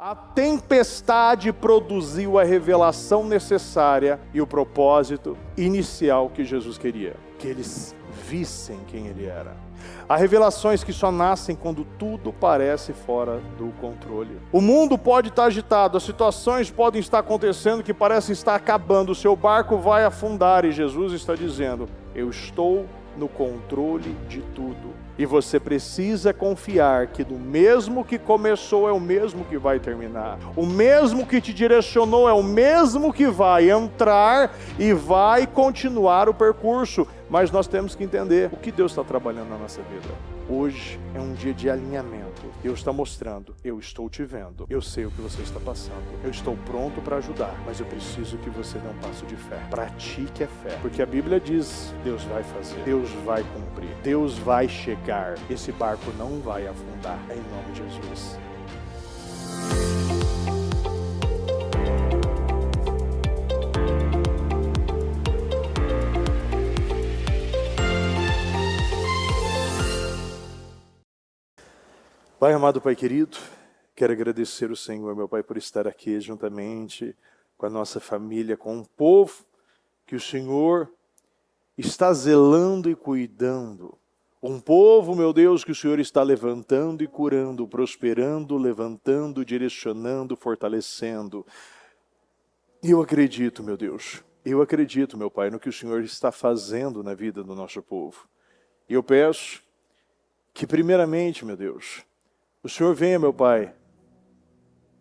A tempestade produziu a revelação necessária e o propósito inicial que Jesus queria, que eles vissem quem ele era. Há revelações que só nascem quando tudo parece fora do controle. O mundo pode estar agitado, as situações podem estar acontecendo que parecem estar acabando, o seu barco vai afundar e Jesus está dizendo: eu estou no controle de tudo. E você precisa confiar que do mesmo que começou é o mesmo que vai terminar. O mesmo que te direcionou é o mesmo que vai entrar e vai continuar o percurso. Mas nós temos que entender o que Deus está trabalhando na nossa vida. Hoje é um dia de alinhamento. Deus está mostrando: eu estou te vendo, eu sei o que você está passando, eu estou pronto para ajudar, mas eu preciso que você dê um passo de fé. Pratique a fé, porque a Bíblia diz: Deus vai fazer, Deus vai cumprir, Deus vai chegar, esse barco não vai afundar, em nome de Jesus. Pai amado, Pai querido, quero agradecer o Senhor, meu Pai, por estar aqui juntamente com a nossa família, com um povo que o Senhor está zelando e cuidando. Um povo, meu Deus, que o Senhor está levantando e curando, prosperando, levantando, direcionando, fortalecendo. E eu acredito, meu Deus, eu acredito, meu Pai, no que o Senhor está fazendo na vida do nosso povo. E eu peço que, primeiramente, meu Deus, o Senhor venha, meu Pai,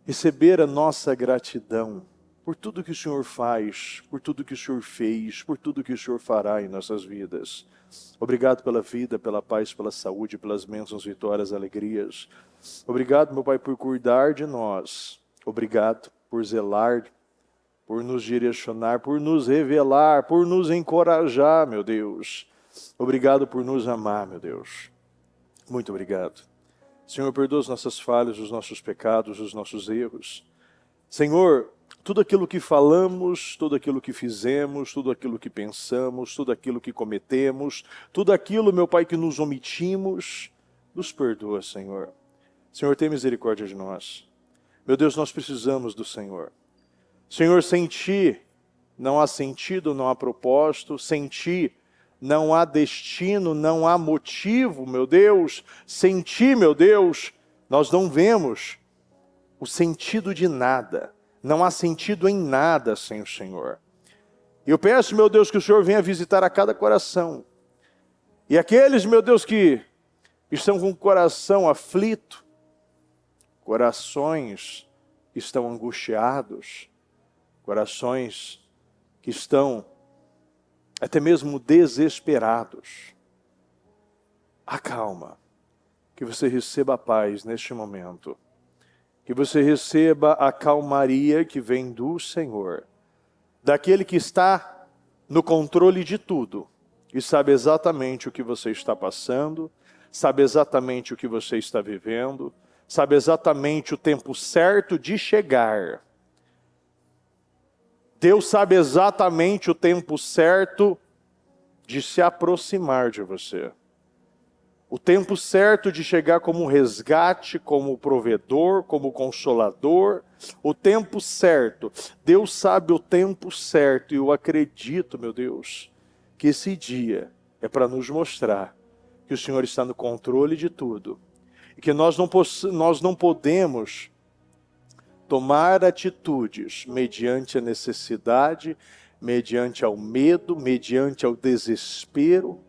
receber a nossa gratidão por tudo que o Senhor faz, por tudo que o Senhor fez, por tudo que o Senhor fará em nossas vidas. Obrigado pela vida, pela paz, pela saúde, pelas bênçãos, vitórias, alegrias. Obrigado, meu Pai, por cuidar de nós. Obrigado por zelar, por nos direcionar, por nos revelar, por nos encorajar, meu Deus. Obrigado por nos amar, meu Deus. Muito obrigado. Senhor, perdoa as nossas falhas, os nossos pecados, os nossos erros. Senhor, tudo aquilo que falamos, tudo aquilo que fizemos, tudo aquilo que pensamos, tudo aquilo que cometemos, tudo aquilo, meu Pai, que nos omitimos, nos perdoa, Senhor. Senhor, tem misericórdia de nós. Meu Deus, nós precisamos do Senhor. Senhor, sem Ti não há sentido, não há propósito, sem Ti não há destino, não há motivo, meu Deus. Sem Ti, meu Deus, nós não vemos o sentido de nada. Não há sentido em nada sem o Senhor. Eu peço, meu Deus, que o Senhor venha visitar a cada coração. E aqueles, meu Deus, que estão com o coração aflito, corações que estão angustiados, corações que estão até mesmo desesperados. Acalma, que você receba a paz neste momento, que você receba a calmaria que vem do Senhor, daquele que está no controle de tudo e sabe exatamente o que você está passando, sabe exatamente o que você está vivendo, sabe exatamente o tempo certo de chegar. Deus sabe exatamente o tempo certo de se aproximar de você. O tempo certo de chegar como resgate, como provedor, como consolador. O tempo certo. Deus sabe o tempo certo. E eu acredito, meu Deus, que esse dia é para nos mostrar que o Senhor está no controle de tudo. E que nós não podemos tomar atitudes mediante a necessidade, mediante ao medo, mediante ao desespero,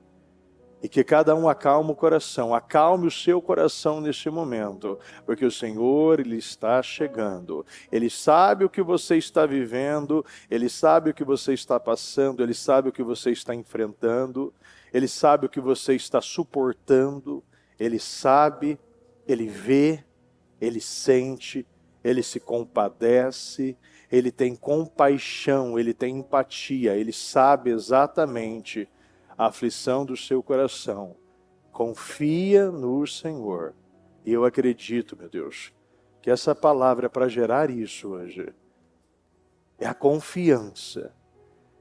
e que cada um acalme o coração, acalme o seu coração neste momento, porque o Senhor, Ele está chegando. Ele sabe o que você está vivendo, Ele sabe o que você está passando, Ele sabe o que você está enfrentando, Ele sabe o que você está suportando, Ele sabe, Ele vê, Ele sente, Ele se compadece, Ele tem compaixão, Ele tem empatia, Ele sabe exatamente a aflição do seu coração. Confia no Senhor. E eu acredito, meu Deus, que essa palavra é para gerar isso hoje. É a confiança.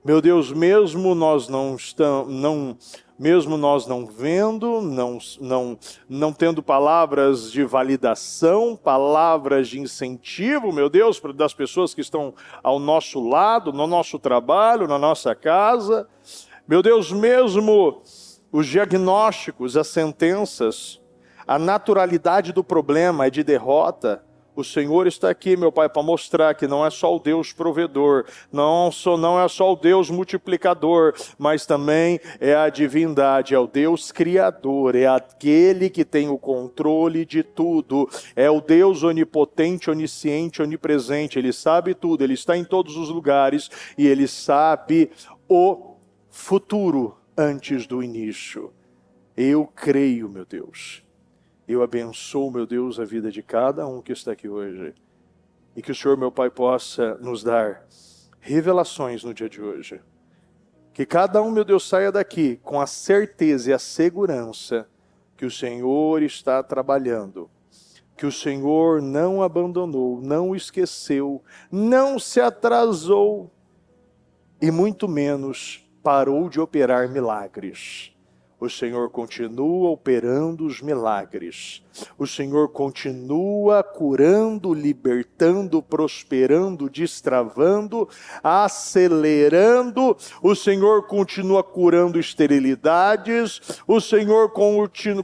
Meu Deus, mesmo mesmo nós não vendo, não tendo palavras de validação, palavras de incentivo, meu Deus, das pessoas que estão ao nosso lado, no nosso trabalho, na nossa casa. Meu Deus, mesmo os diagnósticos, as sentenças, a naturalidade do problema é de derrota. O Senhor está aqui, meu Pai, para mostrar que não é só o Deus provedor, não é só o Deus multiplicador, mas também é a divindade, é o Deus criador, é aquele que tem o controle de tudo, é o Deus onipotente, onisciente, onipresente. Ele sabe tudo, Ele está em todos os lugares e Ele sabe o futuro antes do início. Eu creio, meu Deus. Eu abençoo, meu Deus, a vida de cada um que está aqui hoje. E que o Senhor, meu Pai, possa nos dar revelações no dia de hoje. Que cada um, meu Deus, saia daqui com a certeza e a segurança que o Senhor está trabalhando. Que o Senhor não abandonou, não esqueceu, não se atrasou e muito menos parou de operar milagres. O Senhor continua operando os milagres. O Senhor continua curando, libertando, prosperando, destravando, acelerando. O Senhor continua curando esterilidades. O Senhor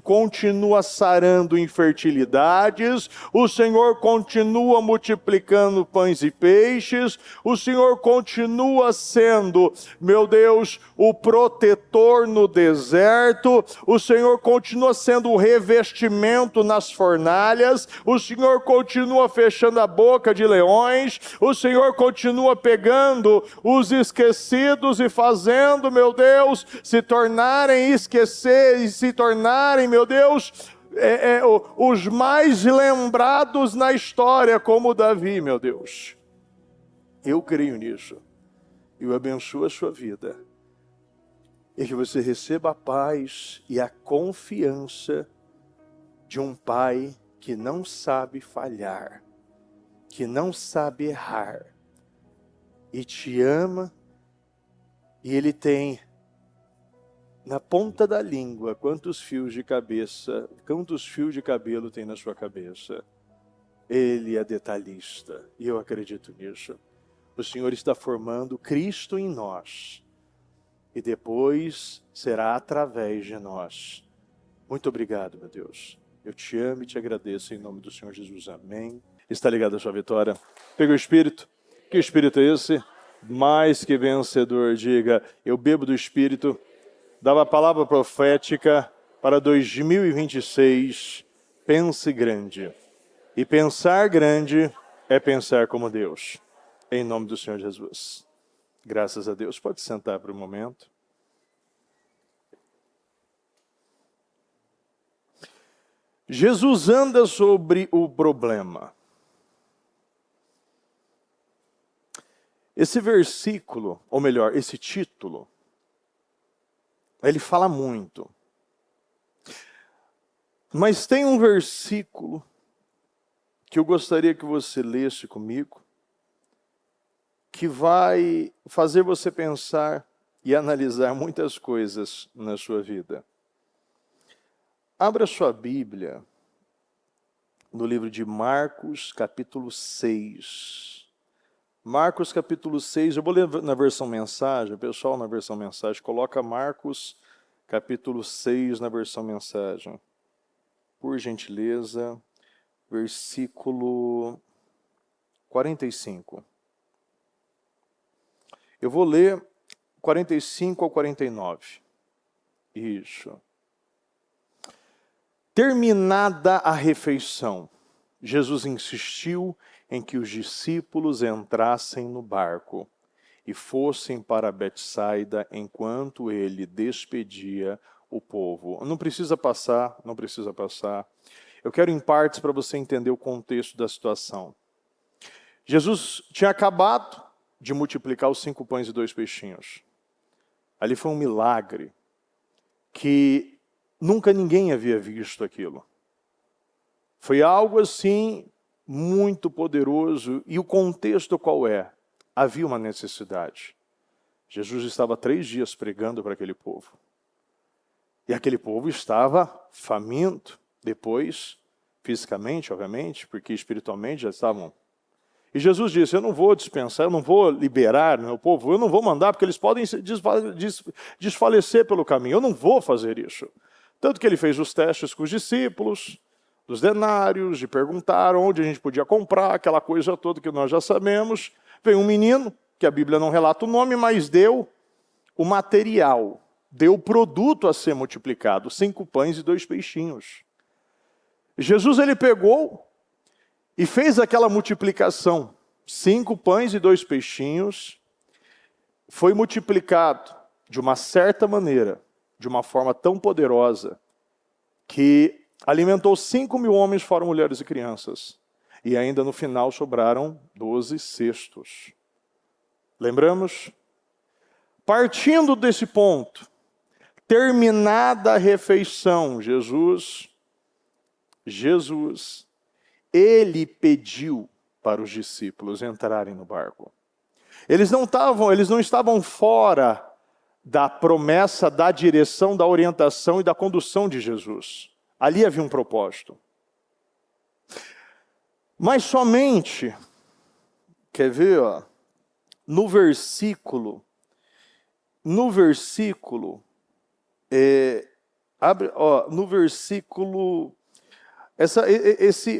continua sarando infertilidades. O Senhor continua multiplicando pães e peixes. O Senhor continua sendo, meu Deus, o protetor no deserto. O Senhor continua sendo o revestimento nas fornalhas. O Senhor continua fechando a boca de leões. O Senhor continua pegando os esquecidos e fazendo, meu Deus, se tornarem esquecer e se tornarem, meu Deus, os mais lembrados na história, como Davi, meu Deus. Eu creio nisso. Eu abençoo a sua vida. E que você receba a paz e a confiança de um Pai que não sabe falhar, que não sabe errar, e te ama, e Ele tem na ponta da língua quantos fios de cabelo tem na sua cabeça. Ele é detalhista, e eu acredito nisso. O Senhor está formando Cristo em nós, e depois será através de nós. Muito obrigado, meu Deus. Eu te amo e te agradeço em nome do Senhor Jesus. Amém. Está ligado a sua vitória? Pega o Espírito. Que Espírito é esse? Mais que vencedor. Diga, eu bebo do Espírito. Dá uma palavra profética para 2026. Pense grande. E pensar grande é pensar como Deus. Em nome do Senhor Jesus. Graças a Deus. Pode sentar por um momento. Jesus anda sobre o problema. Esse versículo, ou melhor, esse título, ele fala muito. Mas tem um versículo que eu gostaria que você lesse comigo, que vai fazer você pensar e analisar muitas coisas na sua vida. Abra sua Bíblia no livro de Marcos, capítulo 6. Marcos, capítulo 6, eu vou ler na versão mensagem, o pessoal na versão mensagem, coloca Marcos, capítulo 6 na versão mensagem. Por gentileza, versículo 45. Eu vou ler 45 ao 49. Isso. Terminada a refeição, Jesus insistiu em que os discípulos entrassem no barco e fossem para Betsaida enquanto ele despedia o povo. Não precisa passar. Eu quero em partes para você entender o contexto da situação. Jesus tinha acabado de multiplicar os 5 pães e 2 peixinhos. Ali foi um milagre que nunca ninguém havia visto aquilo. Foi algo assim muito poderoso. E o contexto qual é? Havia uma necessidade. Jesus estava 3 dias pregando para aquele povo. E aquele povo estava faminto, depois, fisicamente, obviamente, porque espiritualmente já estavam. E Jesus disse, eu não vou dispensar, eu não vou liberar meu povo, eu não vou mandar, porque eles podem desfalecer pelo caminho, eu não vou fazer isso. Tanto que ele fez os testes com os discípulos, dos denários, de perguntar onde a gente podia comprar, aquela coisa toda que nós já sabemos. Veio um menino, que a Bíblia não relata o nome, mas deu o material, deu o produto a ser multiplicado, 5 pães e 2 peixinhos. Jesus, ele pegou e fez aquela multiplicação, 5 pães e 2 peixinhos, foi multiplicado de uma certa maneira, de uma forma tão poderosa, que alimentou 5.000 homens, fora mulheres e crianças. E ainda no final sobraram 12 cestos. Lembramos? Partindo desse ponto, terminada a refeição, Jesus, ele pediu para os discípulos entrarem no barco. Eles não estavam fora da promessa, da direção, da orientação e da condução de Jesus. Ali havia um propósito. Mas somente, quer ver, ó, no versículo,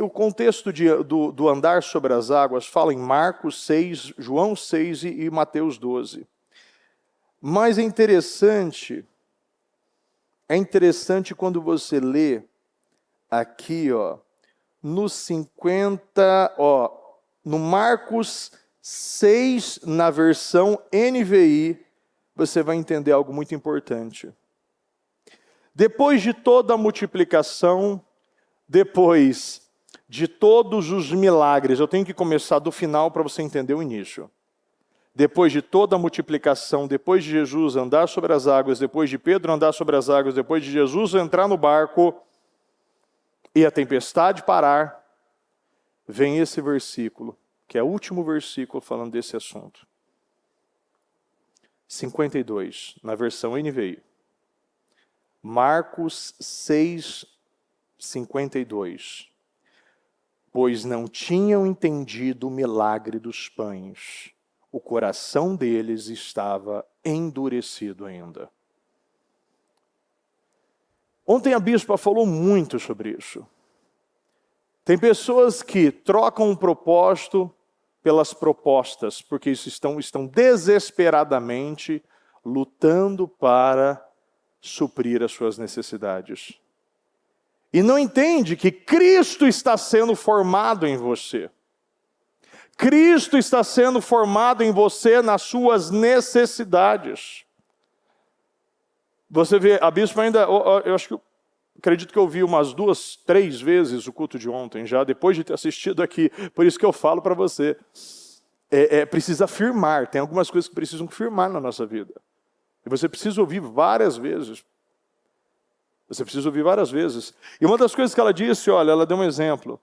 o contexto do andar sobre as águas fala em Marcos 6, João 6 e Mateus 12. Mas é interessante quando você lê aqui, ó, no 50, ó, no Marcos 6, na versão NVI, você vai entender algo muito importante. Depois de toda a multiplicação, depois de todos os milagres, eu tenho que começar do final para você entender o início. Depois de toda a multiplicação, depois de Jesus andar sobre as águas, depois de Pedro andar sobre as águas, depois de Jesus entrar no barco e a tempestade parar, vem esse versículo, que é o último versículo falando desse assunto. 52, na versão NVI. Marcos 6, 52. Pois não tinham entendido o milagre dos pães. O coração deles estava endurecido ainda. Ontem a bispa falou muito sobre isso. Tem pessoas que trocam um propósito pelas propostas, porque estão desesperadamente lutando para suprir as suas necessidades. E não entende que Cristo está sendo formado em você. Cristo está sendo formado em você nas suas necessidades. Você vê, a bispa ainda, acredito que eu vi umas 2, 3 vezes o culto de ontem já, depois de ter assistido aqui. Por isso que eu falo para você, precisa firmar, tem algumas coisas que precisam firmar na nossa vida. E você precisa ouvir várias vezes. Você precisa ouvir várias vezes. E uma das coisas que ela disse, olha, ela deu um exemplo.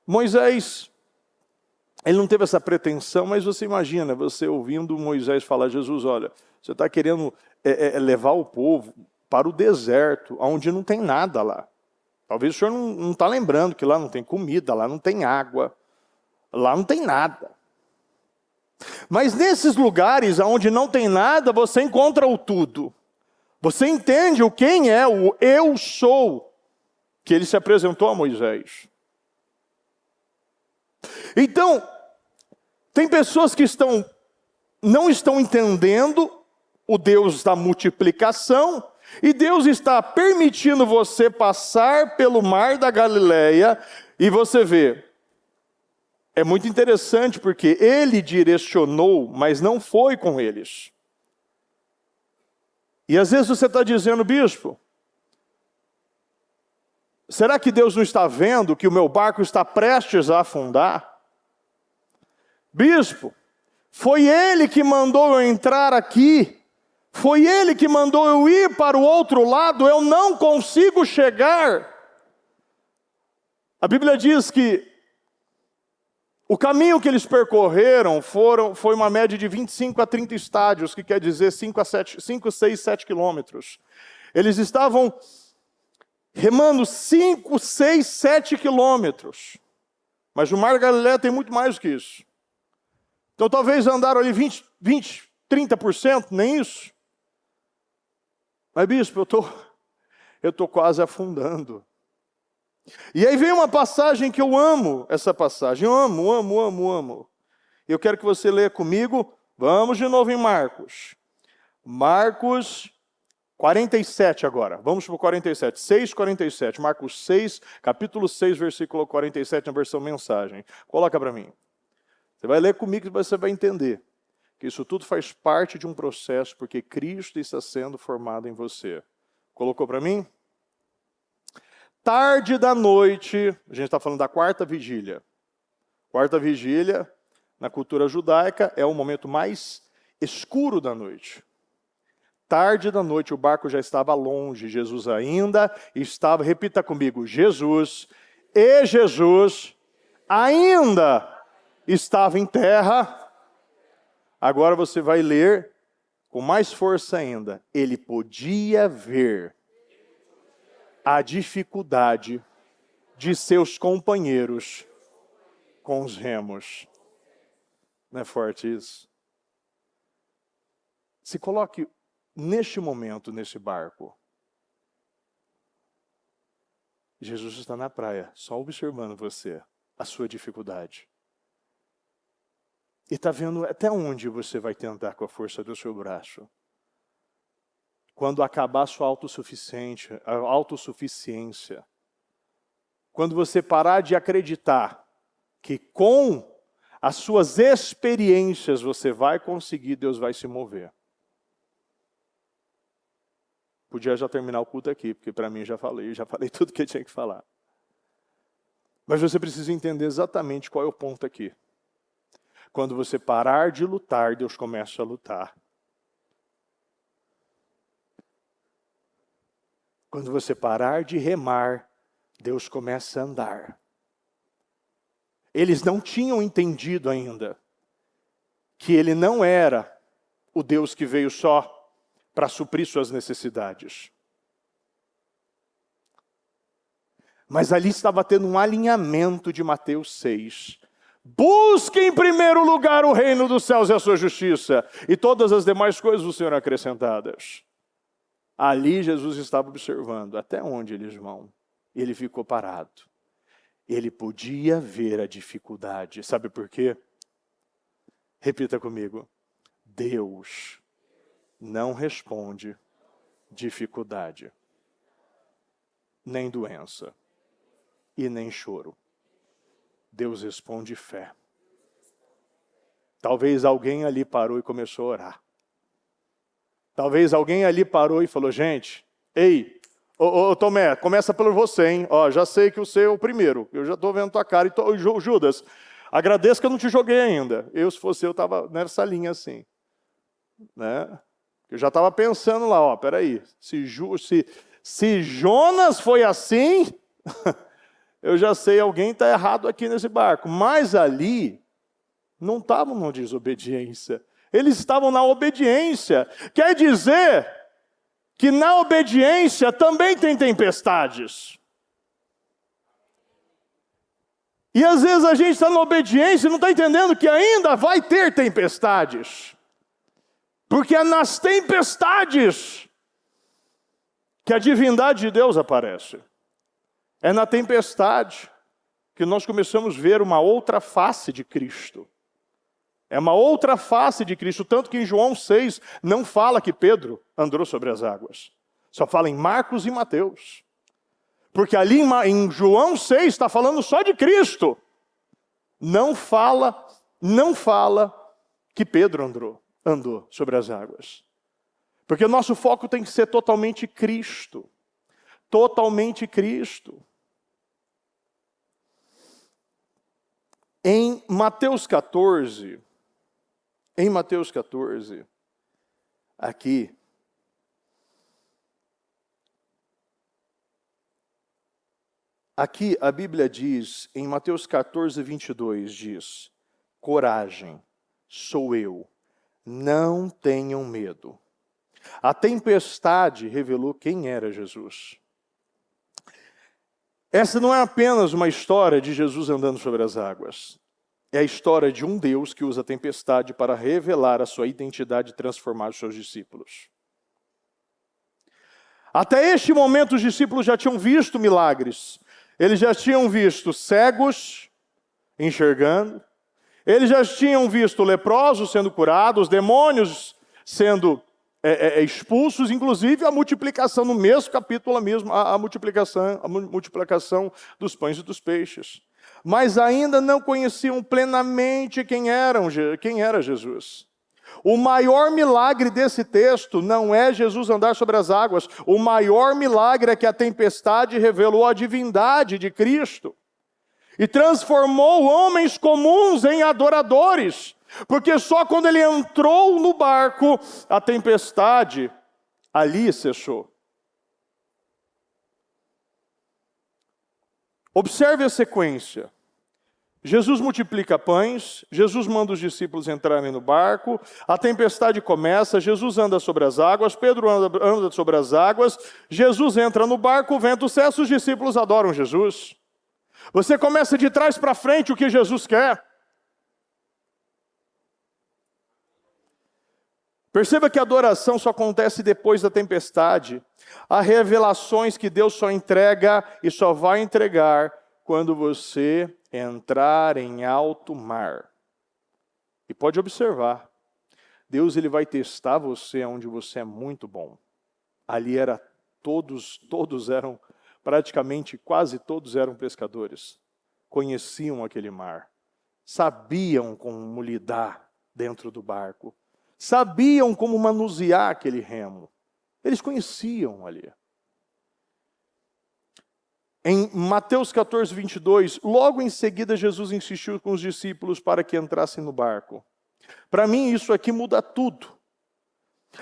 Moisés, ele não teve essa pretensão, mas você imagina, você ouvindo Moisés falar, Jesus, olha, você está querendo levar o povo para o deserto, onde não tem nada lá. Talvez o senhor não está lembrando que lá não tem comida, lá não tem água, lá não tem nada. Mas nesses lugares onde não tem nada, você encontra o tudo. Você entende quem é o eu sou que ele se apresentou a Moisés. Então, tem pessoas que não estão entendendo o Deus da multiplicação, e Deus está permitindo você passar pelo mar da Galileia, e você vê, é muito interessante porque ele direcionou, mas não foi com eles. E às vezes você está dizendo, bispo, será que Deus não está vendo que o meu barco está prestes a afundar? Bispo, foi Ele que mandou eu entrar aqui, foi Ele que mandou eu ir para o outro lado, eu não consigo chegar. A Bíblia diz que o caminho que eles percorreram foi uma média de 25 a 30 estádios, que quer dizer 5, 6, 7 quilômetros. Eles estavam remando 5, 6, 7 quilômetros. Mas o Mar Galileia tem muito mais do que isso. Então talvez andaram ali 20, 30%, nem isso. Mas bispo, eu tô quase afundando. E aí vem uma passagem que eu amo, essa passagem. Eu amo. Eu quero que você leia comigo. Vamos de novo em Marcos. Marcos 47 agora. Vamos para o 47. 6:47. Marcos 6, capítulo 6, versículo 47, na versão mensagem. Coloca para mim. Você vai ler comigo e você vai entender que isso tudo faz parte de um processo, porque Cristo está sendo formado em você. Colocou para mim? Tarde da noite, a gente está falando da quarta vigília. Quarta vigília, na cultura judaica, é o momento mais escuro da noite. Tarde da noite, o barco já estava longe, Jesus ainda estava, repita comigo, Jesus ainda estava em terra. Agora você vai ler com mais força ainda. Ele podia ver a dificuldade de seus companheiros com os remos. Não é forte isso? Se coloque neste momento, nesse barco. Jesus está na praia, só observando você, a sua dificuldade. E está vendo até onde você vai tentar com a força do seu braço. Quando acabar a sua autossuficiência. Quando você parar de acreditar que com as suas experiências você vai conseguir, Deus vai se mover. Podia já terminar o culto aqui, porque para mim já falei tudo que eu tinha que falar. Mas você precisa entender exatamente qual é o ponto aqui. Quando você parar de lutar, Deus começa a lutar. Quando você parar de remar, Deus começa a andar. Eles não tinham entendido ainda que Ele não era o Deus que veio só para suprir suas necessidades. Mas ali estava tendo um alinhamento de Mateus 6. Busque em primeiro lugar o reino dos céus e a sua justiça, e todas as demais coisas vos serão acrescentadas. Ali Jesus estava observando até onde eles vão. Ele ficou parado. Ele podia ver a dificuldade. Sabe por quê? Repita comigo. Deus não responde dificuldade, nem doença e nem choro. Deus responde fé. Talvez alguém ali parou e começou a orar. Talvez alguém ali parou e falou, gente, ô Tomé, começa pelo você, hein? Ó, já sei que você é o primeiro. Eu já estou vendo tua cara. Judas, agradeço que eu não te joguei ainda. Se fosse eu, estava nessa linha assim. Né? Eu já estava pensando lá, ó, peraí. Se Jonas foi assim, eu já sei, alguém está errado aqui nesse barco. Mas ali, não estavam na desobediência. Eles estavam na obediência. Quer dizer que na obediência também tem tempestades. E às vezes a gente está na obediência e não está entendendo que ainda vai ter tempestades. Porque é nas tempestades que a divindade de Deus aparece. É na tempestade que nós começamos a ver uma outra face de Cristo. É uma outra face de Cristo, tanto que em João 6 não fala que Pedro andou sobre as águas. Só fala em Marcos e Mateus. Porque ali em João 6 está falando só de Cristo. Não fala que Pedro andou sobre as águas. Porque o nosso foco tem que ser totalmente Cristo. Totalmente Cristo. Em Mateus 14, aqui, a Bíblia diz, em Mateus 14, 22, diz, coragem, sou eu, não tenham medo. A tempestade revelou quem era Jesus. Essa não é apenas uma história de Jesus andando sobre as águas. É a história de um Deus que usa a tempestade para revelar a sua identidade e transformar os seus discípulos. Até este momento, os discípulos já tinham visto milagres. Eles já tinham visto cegos enxergando. Eles já tinham visto leprosos sendo curados, demônios sendo expulsos, inclusive a multiplicação, no mesmo capítulo, a multiplicação dos pães e dos peixes. Mas ainda não conheciam plenamente quem era Jesus. O maior milagre desse texto não é Jesus andar sobre as águas. O maior milagre é que a tempestade revelou a divindade de Cristo e transformou homens comuns em adoradores. Porque só quando ele entrou no barco, a tempestade ali cessou. Observe a sequência. Jesus multiplica pães, Jesus manda os discípulos entrarem no barco, a tempestade começa, Jesus anda sobre as águas, Pedro anda sobre as águas, Jesus entra no barco, o vento cessa, os discípulos adoram Jesus. Você começa de trás para frente o que Jesus quer. Perceba que a adoração só acontece depois da tempestade. Há revelações que Deus só entrega e só vai entregar quando você entrar em alto mar. E pode observar, Deus ele vai testar você onde você é muito bom. Ali todos eram, praticamente quase todos eram pescadores. Conheciam aquele mar. Sabiam como lidar dentro do barco. Sabiam como manusear aquele remo. Eles conheciam ali. Em Mateus 14, 22, logo em seguida Jesus insistiu com os discípulos para que entrassem no barco. Para mim isso aqui muda tudo.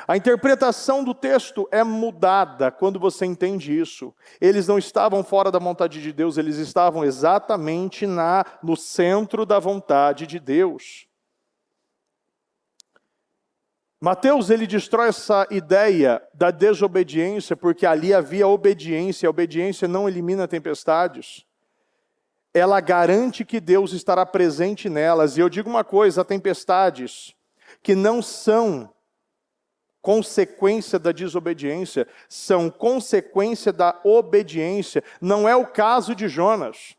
A interpretação do texto é mudada quando você entende isso. Eles não estavam fora da vontade de Deus, eles estavam exatamente no centro da vontade de Deus. Mateus ele destrói essa ideia da desobediência, porque ali havia obediência. A obediência não elimina tempestades. Ela garante que Deus estará presente nelas. E eu digo uma coisa, tempestades que não são consequência da desobediência, são consequência da obediência. Não é o caso de Jonas.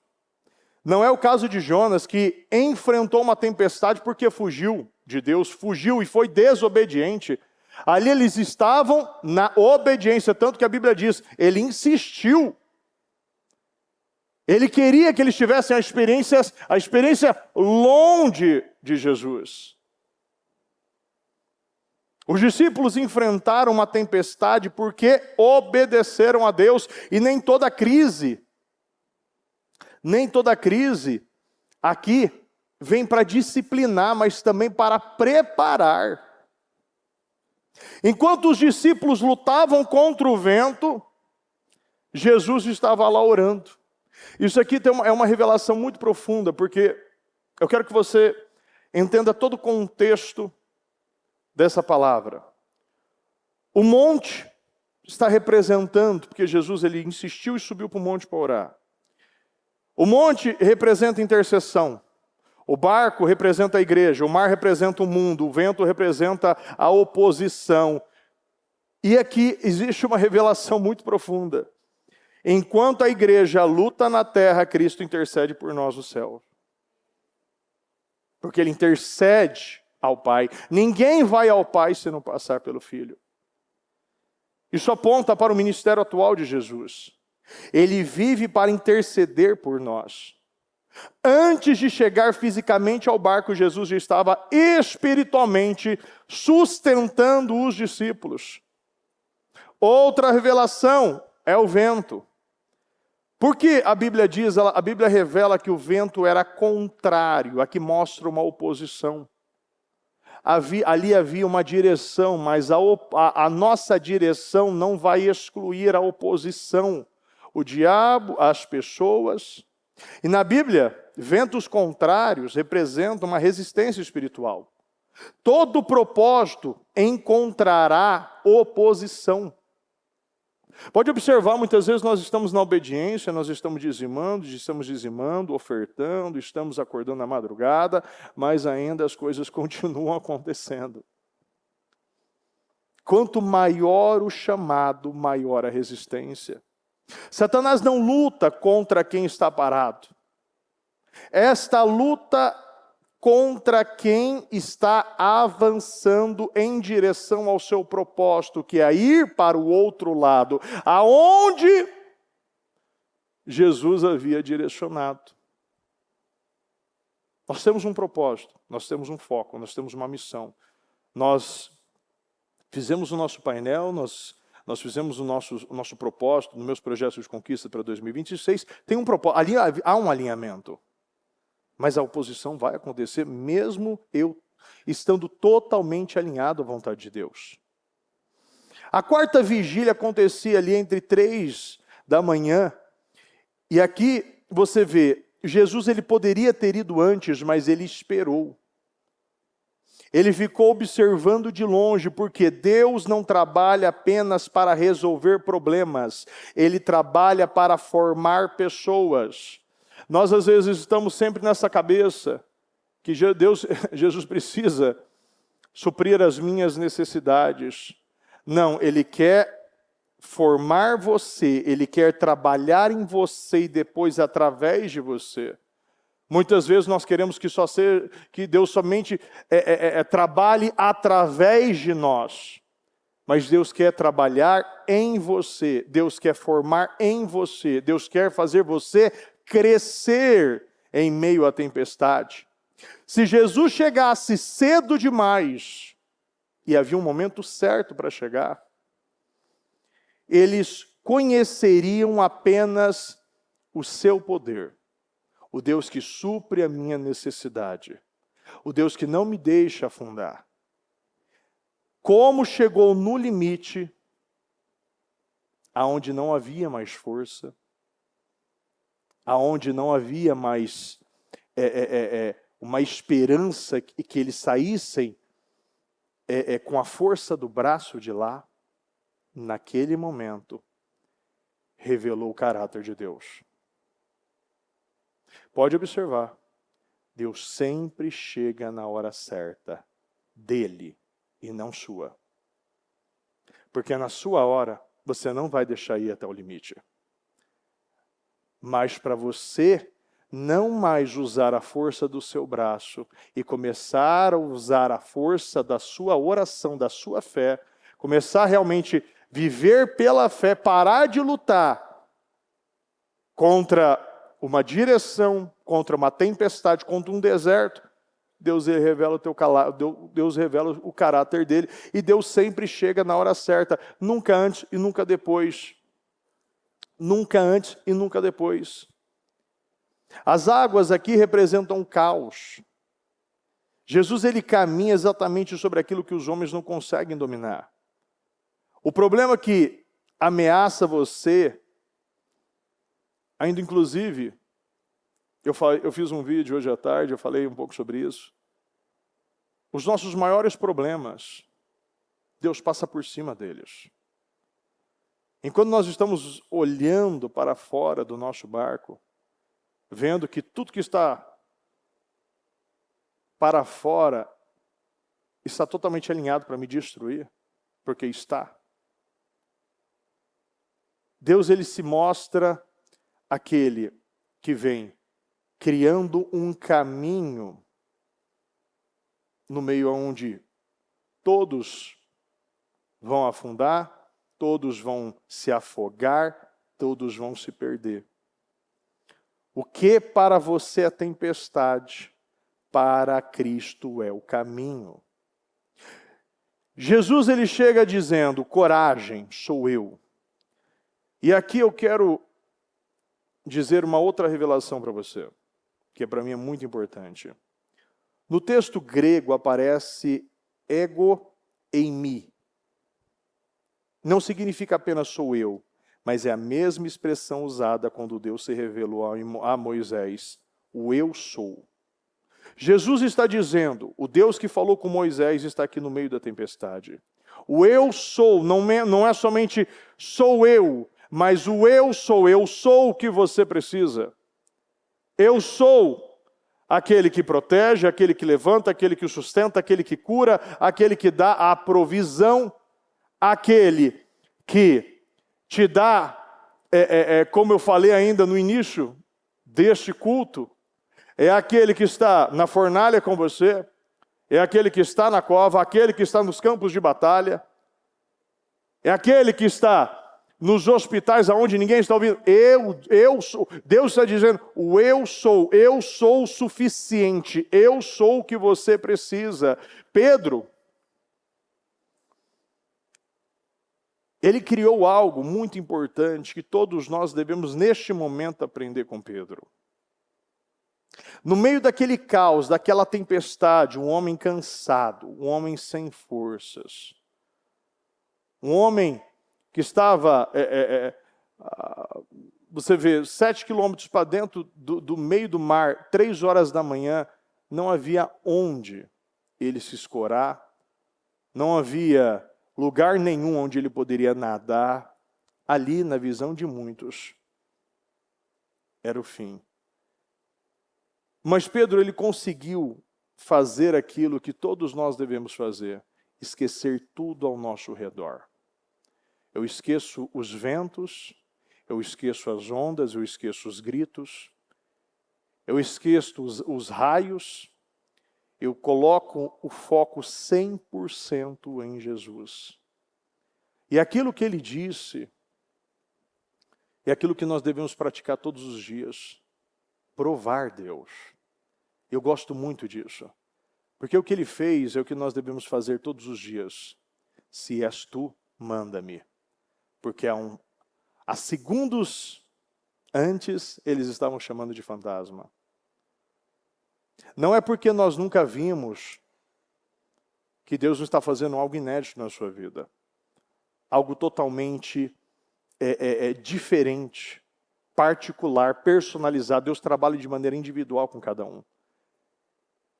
Não é o caso de Jonas que enfrentou uma tempestade porque fugiu de Deus, fugiu e foi desobediente. Ali eles estavam na obediência, tanto que a Bíblia diz, ele insistiu. Ele queria que eles tivessem a experiência longe de Jesus. Os discípulos enfrentaram uma tempestade porque obedeceram a Deus, e nem toda crise aqui vem para disciplinar, mas também para preparar. Enquanto os discípulos lutavam contra o vento, Jesus estava lá orando. Isso aqui é uma revelação muito profunda, porque eu quero que você entenda todo o contexto dessa palavra. O monte está representando, porque Jesus ele insistiu e subiu para o monte para orar. O monte representa intercessão. O barco representa a igreja, o mar representa o mundo, o vento representa a oposição. E aqui existe uma revelação muito profunda. Enquanto a igreja luta na terra, Cristo intercede por nós no céu. Porque ele intercede ao Pai. Ninguém vai ao Pai se não passar pelo Filho. Isso aponta para o ministério atual de Jesus. Ele vive para interceder por nós. Antes de chegar fisicamente ao barco, Jesus já estava espiritualmente sustentando os discípulos. Outra revelação é o vento. Porque a Bíblia revela que o vento era contrário, aqui mostra uma oposição. Ali havia uma direção, mas a nossa direção não vai excluir a oposição. O diabo, as pessoas. E na Bíblia, ventos contrários representam uma resistência espiritual. Todo propósito encontrará oposição. Pode observar, muitas vezes nós estamos na obediência, nós estamos dizimando, ofertando, estamos acordando na madrugada, mas ainda as coisas continuam acontecendo. Quanto maior o chamado, maior a resistência. Satanás não luta contra quem está parado. Esta luta contra quem está avançando em direção ao seu propósito, que é ir para o outro lado, aonde Jesus havia direcionado. Nós temos um propósito, nós temos um foco, nós temos uma missão. Nós fizemos o nosso painel, nós fizemos o nosso propósito, nos meus projetos de conquista para 2026, tem um propósito, ali há um alinhamento. Mas a oposição vai acontecer mesmo eu estando totalmente alinhado à vontade de Deus. A quarta vigília acontecia ali entre 3 da manhã. E aqui você vê, Jesus ele poderia ter ido antes, mas ele esperou. Ele ficou observando de longe, porque Deus não trabalha apenas para resolver problemas. Ele trabalha para formar pessoas. Nós, às vezes, estamos sempre nessa cabeça que Jesus precisa suprir as minhas necessidades. Não, Ele quer formar você, Ele quer trabalhar em você e depois através de você. Muitas vezes nós queremos que Deus somente trabalhe através de nós. Mas Deus quer trabalhar em você, Deus quer formar em você, Deus quer fazer você crescer em meio à tempestade. Se Jesus chegasse cedo demais, e havia um momento certo para chegar, eles conheceriam apenas o seu poder, o Deus que supre a minha necessidade, o Deus que não me deixa afundar. Como chegou no limite, aonde não havia mais força, aonde não havia mais uma esperança que eles saíssem com a força do braço de lá, naquele momento, revelou o caráter de Deus. Pode observar, Deus sempre chega na hora certa, dele e não sua. Porque na sua hora, você não vai deixar ir até o limite. Mas para você não mais usar a força do seu braço e começar a usar a força da sua oração, da sua fé, começar a realmente viver pela fé, parar de lutar contra uma direção, contra uma tempestade, contra um deserto, Deus revela Deus revela o caráter dele, e Deus sempre chega na hora certa, nunca antes e nunca depois. Nunca antes e nunca depois. As águas aqui representam um caos. Jesus ele caminha exatamente sobre aquilo que os homens não conseguem dominar. O problema que ameaça você, ainda inclusive, eu fiz um vídeo hoje à tarde, eu falei um pouco sobre isso. Os nossos maiores problemas, Deus passa por cima deles. Enquanto nós estamos olhando para fora do nosso barco, vendo que tudo que está para fora está totalmente alinhado para me destruir, porque está. Deus ele se mostra aquele que vem criando um caminho no meio onde todos vão afundar, todos vão se afogar, todos vão se perder. O que para você é tempestade, para Cristo é o caminho. Jesus ele chega dizendo, coragem, sou eu. E aqui eu quero dizer uma outra revelação para você, que para mim é muito importante. No texto grego aparece ego eimi. Não significa apenas sou eu, mas é a mesma expressão usada quando Deus se revelou a Moisés, o eu sou. Jesus está dizendo, o Deus que falou com Moisés está aqui no meio da tempestade. O eu sou não é somente sou eu, mas o eu sou o que você precisa. Eu sou aquele que protege, aquele que levanta, aquele que sustenta, aquele que cura, aquele que dá a provisão, aquele que te dá, como eu falei ainda no início deste culto, é aquele que está na fornalha com você, é aquele que está na cova, aquele que está nos campos de batalha, é aquele que está nos hospitais aonde ninguém está ouvindo. Eu sou. Deus está dizendo, eu sou o suficiente, eu sou o que você precisa. Pedro, ele criou algo muito importante que todos nós devemos neste momento aprender com Pedro. No meio daquele caos, daquela tempestade, um homem cansado, um homem sem forças, um homem que estava, você vê, 7 quilômetros para dentro do meio do mar, 3 horas da manhã, não havia onde ele se escorar, não havia lugar nenhum onde ele poderia nadar. Ali, na visão de muitos, era o fim. Mas Pedro, ele conseguiu fazer aquilo que todos nós devemos fazer, esquecer tudo ao nosso redor. Eu esqueço os ventos, eu esqueço as ondas, eu esqueço os gritos, eu esqueço os raios, eu coloco o foco 100% em Jesus. E aquilo que ele disse, é aquilo que nós devemos praticar todos os dias, provar Deus. Eu gosto muito disso, porque o que ele fez é o que nós devemos fazer todos os dias. Se és tu, manda-me. Porque há segundos antes, eles estavam chamando de fantasma. Não é porque nós nunca vimos que Deus não está fazendo algo inédito na sua vida. Algo totalmente diferente, particular, personalizado. Deus trabalha de maneira individual com cada um.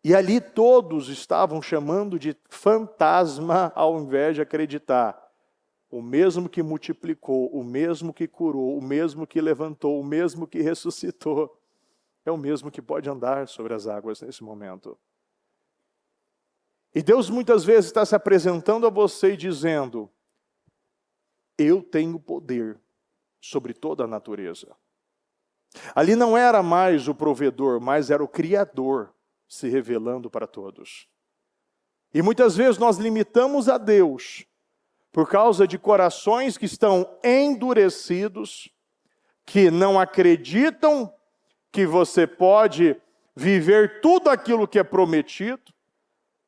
E ali todos estavam chamando de fantasma ao invés de acreditar. O mesmo que multiplicou, o mesmo que curou, o mesmo que levantou, o mesmo que ressuscitou, é o mesmo que pode andar sobre as águas nesse momento. E Deus muitas vezes está se apresentando a você e dizendo, eu tenho poder sobre toda a natureza. Ali não era mais o provedor, mas era o Criador se revelando para todos. E muitas vezes nós limitamos a Deus por causa de corações que estão endurecidos, que não acreditam que você pode viver tudo aquilo que é prometido.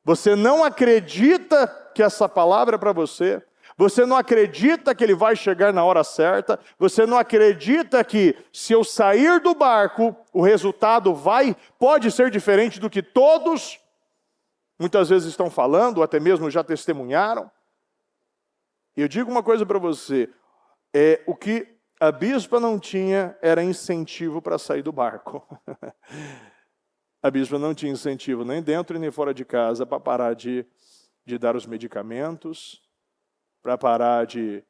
Você não acredita que essa palavra é para você. Você não acredita que ele vai chegar na hora certa. Você não acredita que se eu sair do barco, o resultado pode ser diferente do que todos muitas vezes estão falando, ou até mesmo já testemunharam. E eu digo uma coisa para você, o que a bispa não tinha era incentivo para sair do barco. A bispa não tinha incentivo nem dentro e nem fora de casa para parar de dar os medicamentos, para parar de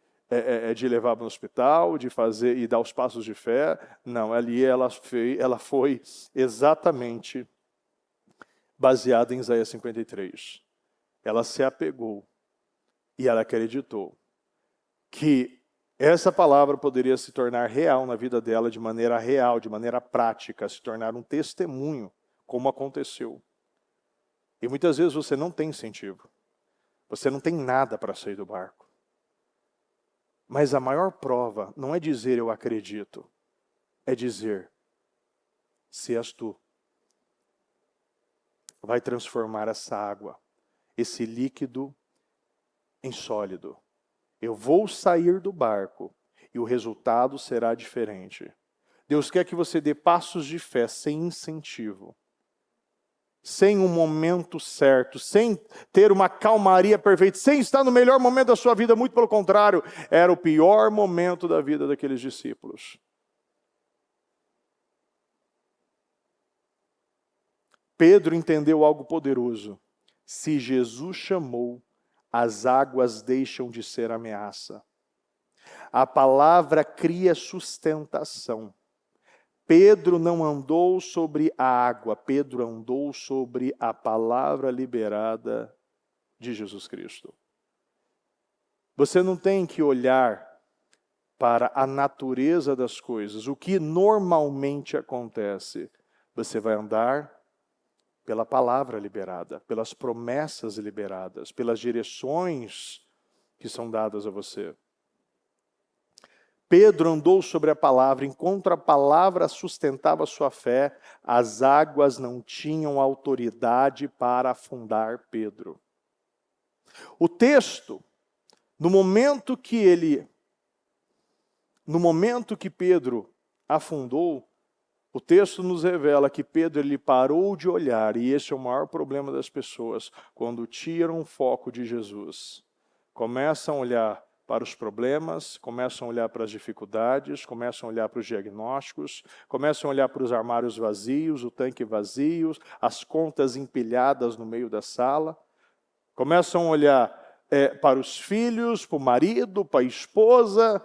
levar para o hospital, de fazer e dar os passos de fé. Não, ali ela foi exatamente baseada em Isaías 53. Ela se apegou e ela acreditou que essa palavra poderia se tornar real na vida dela de maneira real, de maneira prática, se tornar um testemunho, como aconteceu. E muitas vezes você não tem incentivo. Você não tem nada para sair do barco. Mas a maior prova não é dizer eu acredito, é dizer, se és tu, vai transformar essa água, esse líquido em sólido. Eu vou sair do barco e o resultado será diferente. Deus quer que você dê passos de fé sem incentivo, sem um momento certo, sem ter uma calmaria perfeita, sem estar no melhor momento da sua vida, muito pelo contrário, era o pior momento da vida daqueles discípulos. Pedro entendeu algo poderoso. Se Jesus chamou, as águas deixam de ser ameaça. A palavra cria sustentação. Pedro não andou sobre a água, Pedro andou sobre a palavra liberada de Jesus Cristo. Você não tem que olhar para a natureza das coisas, o que normalmente acontece. Você vai andar pela palavra liberada, pelas promessas liberadas, pelas direções que são dadas a você. Pedro andou sobre a palavra, enquanto a palavra sustentava a sua fé, as águas não tinham autoridade para afundar Pedro. O texto, no momento que Pedro afundou, o texto nos revela que Pedro ele parou de olhar, e esse é o maior problema das pessoas, quando tiram o foco de Jesus. Começam a olhar para os problemas, começam a olhar para as dificuldades, começam a olhar para os diagnósticos, começam a olhar para os armários vazios, o tanque vazio, as contas empilhadas no meio da sala, começam a olhar para os filhos, para o marido, para a esposa,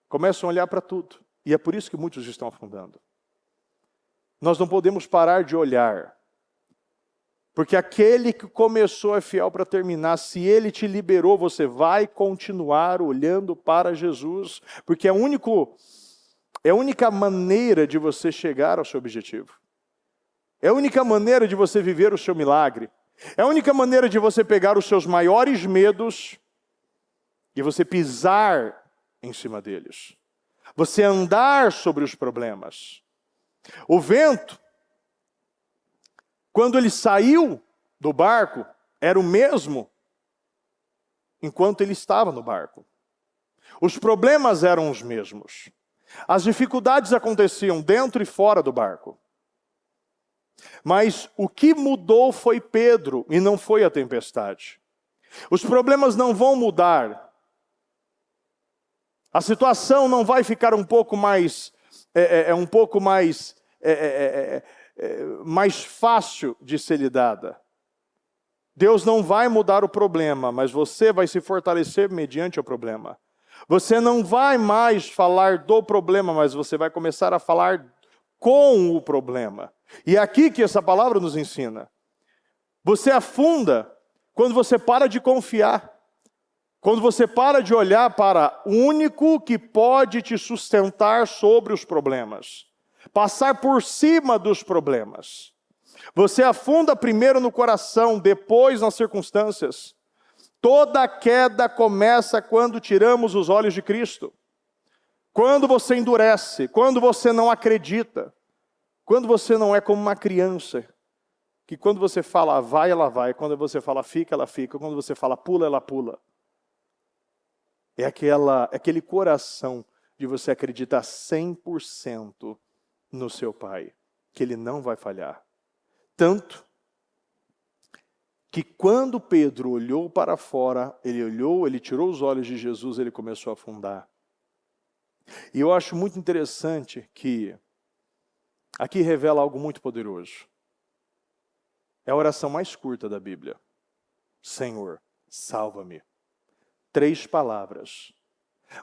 começam a olhar para tudo. E é por isso que muitos estão afundando. Nós não podemos parar de olhar. Porque aquele que começou é fiel para terminar. Se ele te liberou, você vai continuar olhando para Jesus. Porque é a única maneira de você chegar ao seu objetivo. É a única maneira de você viver o seu milagre. É a única maneira de você pegar os seus maiores medos e você pisar em cima deles. Você andar sobre os problemas. O vento, quando ele saiu do barco, era o mesmo enquanto ele estava no barco. Os problemas eram os mesmos. As dificuldades aconteciam dentro e fora do barco. Mas o que mudou foi Pedro e não foi a tempestade. Os problemas não vão mudar. A situação não vai ficar um pouco mais mais fácil de ser lidada. Deus não vai mudar o problema, mas você vai se fortalecer mediante o problema. Você não vai mais falar do problema, mas você vai começar a falar com o problema. E é aqui que essa palavra nos ensina. Você afunda quando você para de confiar. Quando você para de olhar para o único que pode te sustentar sobre os problemas. Passar por cima dos problemas. Você afunda primeiro no coração, depois nas circunstâncias. Toda queda começa quando tiramos os olhos de Cristo. Quando você endurece, quando você não acredita. Quando você não é como uma criança, que quando você fala vai, ela vai. Quando você fala fica, ela fica. Quando você fala pula, ela pula. É aquele coração de você acreditar 100% no seu Pai, que Ele não vai falhar. Tanto que quando Pedro olhou para fora, ele tirou os olhos de Jesus, ele começou a afundar. E eu acho muito interessante que aqui revela algo muito poderoso. É a oração mais curta da Bíblia. Senhor, salva-me. 3 palavras,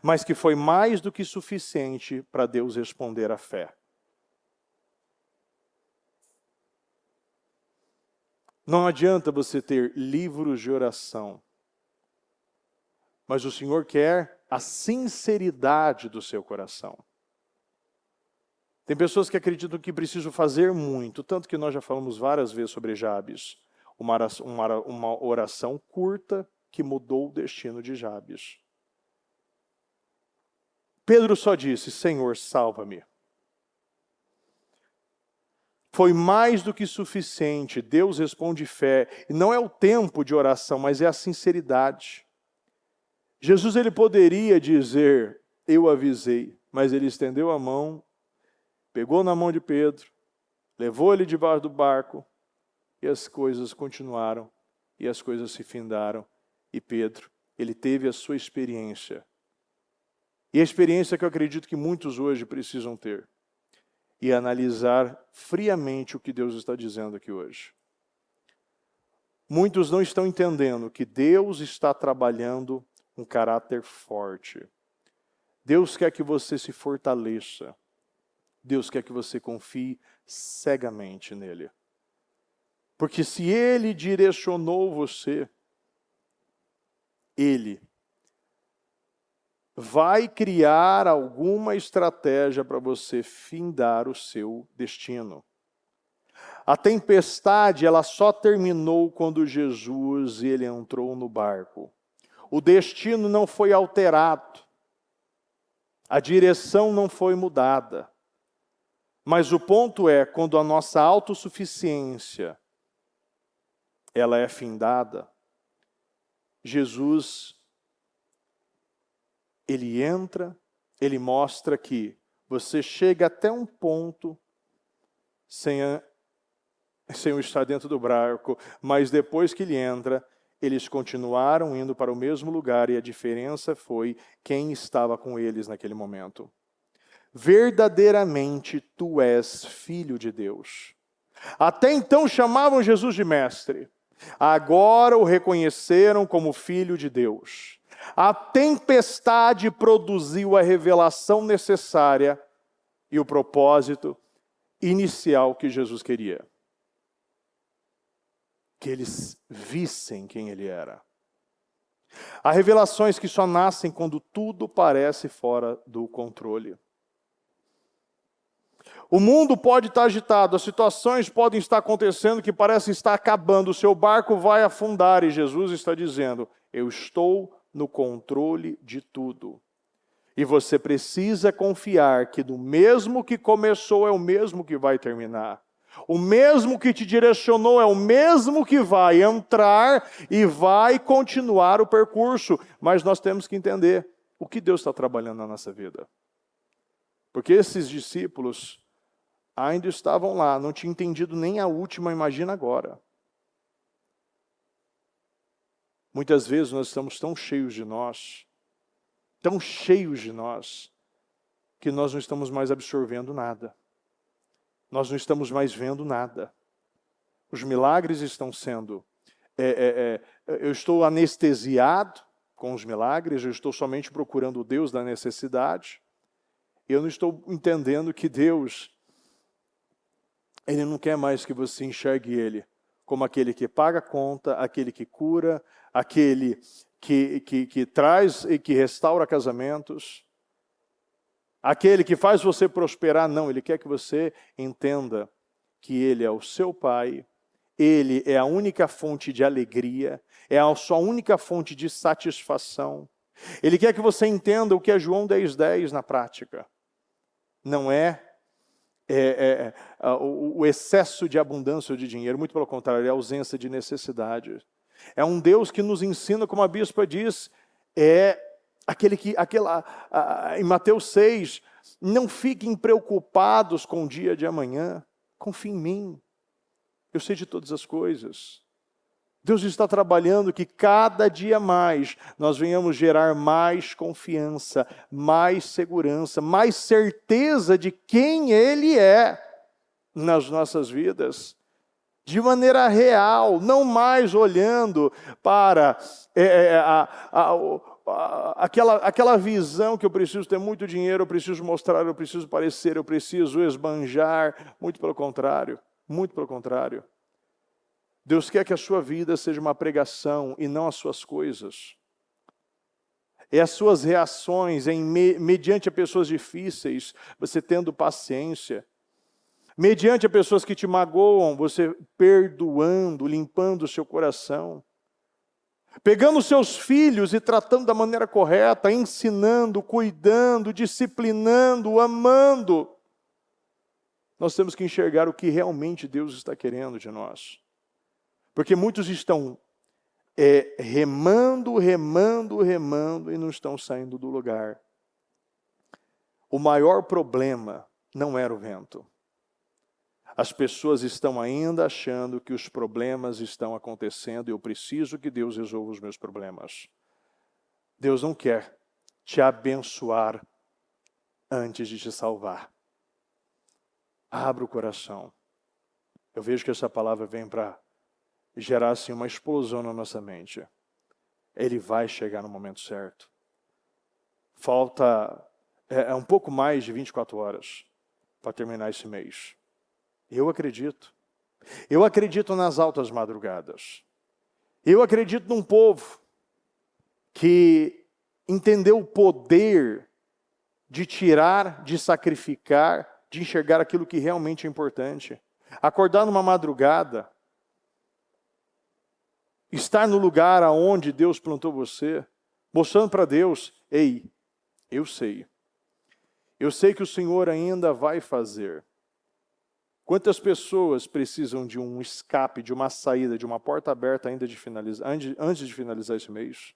mas que foi mais do que suficiente para Deus responder à fé. Não adianta você ter livros de oração, mas o Senhor quer a sinceridade do seu coração. Tem pessoas que acreditam que precisam fazer muito, tanto que nós já falamos várias vezes sobre Jabes. Uma oração curta que mudou o destino de Jabes. Pedro só disse, Senhor, salva-me. Foi mais do que suficiente. Deus responde fé. E não é o tempo de oração, mas é a sinceridade. Jesus ele poderia dizer, eu avisei, mas ele estendeu a mão, pegou na mão de Pedro, levou ele debaixo do barco, e as coisas continuaram, e as coisas se findaram. E Pedro, ele teve a sua experiência. E a experiência que eu acredito que muitos hoje precisam ter. e analisar friamente o que Deus está dizendo aqui hoje. Muitos não estão entendendo que Deus está trabalhando um caráter forte. Deus quer que você se fortaleça. Deus quer que você confie cegamente nele. Porque se Ele direcionou você, Ele vai criar alguma estratégia para você findar o seu destino. A tempestade, ela só terminou quando Jesus ele entrou no barco. O destino não foi alterado. A direção não foi mudada. Mas o ponto é, quando a nossa autossuficiência ela é findada, Jesus, ele entra, ele mostra que você chega até um ponto sem estar dentro do barco, mas depois que ele entra, eles continuaram indo para o mesmo lugar e a diferença foi quem estava com eles naquele momento. Verdadeiramente tu és filho de Deus. Até então chamavam Jesus de mestre. Agora o reconheceram como filho de Deus. A tempestade produziu a revelação necessária e o propósito inicial que Jesus queria. Que eles vissem quem ele era. Há revelações que só nascem quando tudo parece fora do controle. O mundo pode estar agitado, as situações podem estar acontecendo que parecem estar acabando, o seu barco vai afundar e Jesus está dizendo, eu estou no controle de tudo. E você precisa confiar que do mesmo que começou é o mesmo que vai terminar. O mesmo que te direcionou é o mesmo que vai entrar e vai continuar o percurso. Mas nós temos que entender o que Deus está trabalhando na nossa vida. Porque esses discípulos ainda estavam lá, não tinham entendido nem a última, imagina agora. Muitas vezes nós estamos tão cheios de nós, que nós não estamos mais absorvendo nada. Nós não estamos mais vendo nada. Os milagres estão sendo... eu estou anestesiado com os milagres, eu estou somente procurando o Deus da necessidade. Eu não estou entendendo que Deus... Ele não quer mais que você enxergue Ele como aquele que paga a conta, aquele que cura, aquele que traz e que restaura casamentos, aquele que faz você prosperar. Não, Ele quer que você entenda que Ele é o seu Pai, Ele é a única fonte de alegria, é a sua única fonte de satisfação. Ele quer que você entenda o que é João 10:10 na prática. Não é o excesso de abundância ou de dinheiro, muito pelo contrário, é a ausência de necessidade. É um Deus que nos ensina, como a bispa diz, em Mateus 6, não fiquem preocupados com o dia de amanhã, confiem em mim, eu sei de todas as coisas. Deus está trabalhando que cada dia mais nós venhamos gerar mais confiança, mais segurança, mais certeza de quem Ele é nas nossas vidas. De maneira real, não mais olhando para aquela visão que eu preciso ter muito dinheiro, eu preciso mostrar, eu preciso parecer, eu preciso esbanjar. Muito pelo contrário, muito pelo contrário. Deus quer que a sua vida seja uma pregação e não as suas coisas. É as suas reações mediante a pessoas difíceis, você tendo paciência. Mediante a pessoas que te magoam, você perdoando, limpando o seu coração. Pegando os seus filhos e tratando da maneira correta, ensinando, cuidando, disciplinando, amando. Nós temos que enxergar o que realmente Deus está querendo de nós. Porque muitos estão remando e não estão saindo do lugar. O maior problema não era o vento. As pessoas estão ainda achando que os problemas estão acontecendo e eu preciso que Deus resolva os meus problemas. Deus não quer te abençoar antes de te salvar. Abra o coração. Eu vejo que essa palavra vem para gerar assim, uma explosão na nossa mente. Ele vai chegar no momento certo. Falta um pouco mais de 24 horas para terminar esse mês. Eu acredito. Eu acredito nas altas madrugadas. Eu acredito num povo que entendeu o poder de tirar, de sacrificar, de enxergar aquilo que realmente é importante. Acordar numa madrugada, estar no lugar aonde Deus plantou você, mostrando para Deus, ei, eu sei que o Senhor ainda vai fazer. Quantas pessoas precisam de um escape, de uma saída, de uma porta aberta antes de finalizar esse mês?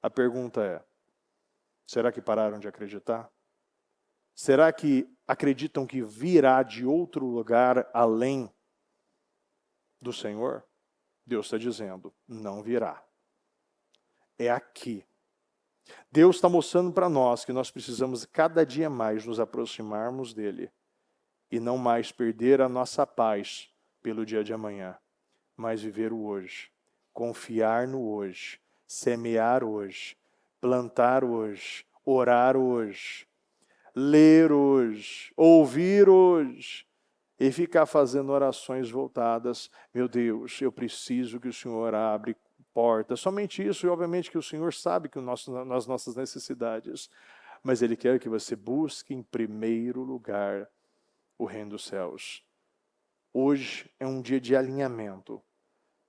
A pergunta é, será que pararam de acreditar? Será que acreditam que virá de outro lugar além do Senhor? Deus está dizendo, não virá. É aqui. Deus está mostrando para nós que nós precisamos cada dia mais nos aproximarmos dEle e não mais perder a nossa paz pelo dia de amanhã, mas viver o hoje, confiar no hoje, semear hoje, plantar hoje, orar hoje, ler hoje, ouvir hoje e ficar fazendo orações voltadas. Meu Deus, eu preciso que o Senhor abra portas. Somente isso, e obviamente que o Senhor sabe que nas nossas necessidades, mas Ele quer que você busque em primeiro lugar o reino dos céus. Hoje é um dia de alinhamento.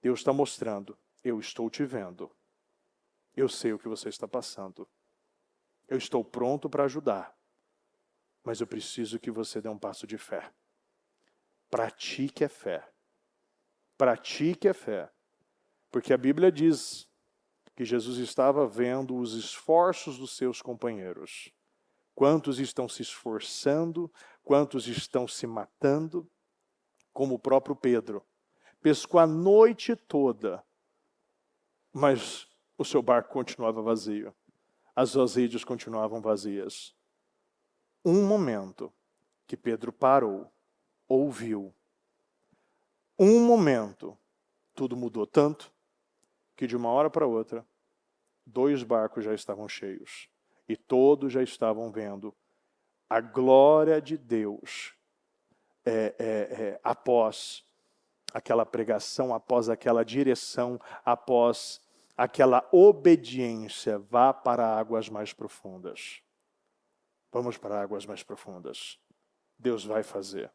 Deus está mostrando, eu estou te vendo. Eu sei o que você está passando. Eu estou pronto para ajudar. Mas eu preciso que você dê um passo de fé. Pratique a fé. Pratique a fé. Porque a Bíblia diz que Jesus estava vendo os esforços dos seus companheiros. Quantos estão se esforçando, quantos estão se matando, como o próprio Pedro. Pescou a noite toda, mas o seu barco continuava vazio. As suas redes continuavam vazias. Um momento que Pedro parou, ouviu. Um momento, tudo mudou tanto, que de uma hora para outra, 2 barcos já estavam cheios. E todos já estavam vendo a glória de Deus após aquela pregação, após aquela direção, após aquela obediência. Vá para águas mais profundas. Vamos para águas mais profundas. Deus vai fazer.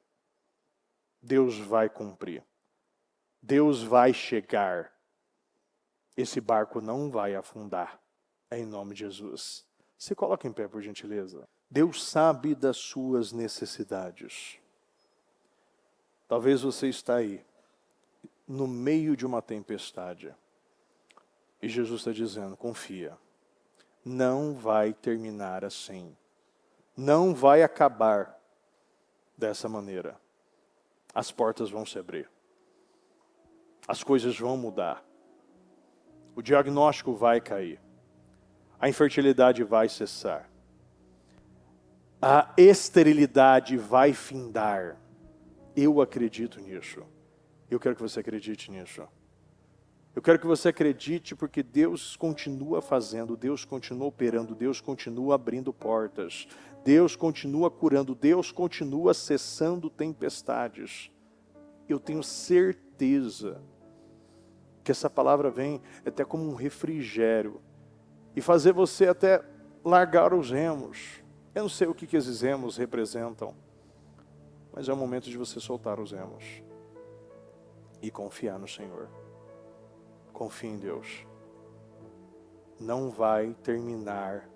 Deus vai cumprir. Deus vai chegar. Esse barco não vai afundar. Em nome de Jesus. Se coloque em pé, por gentileza. Deus sabe das suas necessidades. Talvez você está aí, no meio de uma tempestade. E Jesus está dizendo, confia. Não vai terminar assim. Não vai acabar dessa maneira. As portas vão se abrir. As coisas vão mudar. O diagnóstico vai cair. A infertilidade vai cessar. A esterilidade vai findar. Eu acredito nisso. Eu quero que você acredite nisso. Eu quero que você acredite porque Deus continua fazendo, Deus continua operando, Deus continua abrindo portas. Deus continua curando, Deus continua cessando tempestades. Eu tenho certeza que essa palavra vem até como um refrigério e fazer você até largar os remos. Eu não sei o que esses remos representam, mas é o momento de você soltar os remos e confiar no Senhor. Confie em Deus. Não vai terminar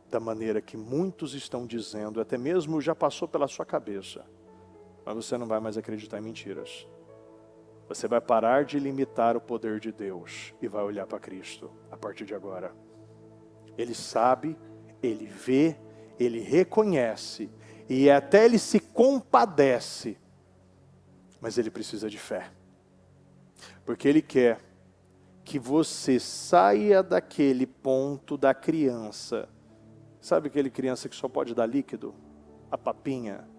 da maneira que muitos estão dizendo, até mesmo já passou pela sua cabeça, mas você não vai mais acreditar em mentiras. Você vai parar de limitar o poder de Deus e vai olhar para Cristo a partir de agora. Ele sabe, Ele vê, Ele reconhece e até Ele se compadece, mas Ele precisa de fé. Porque Ele quer que você saia daquele ponto da criança. Sabe aquele criança que só pode dar líquido? A papinha.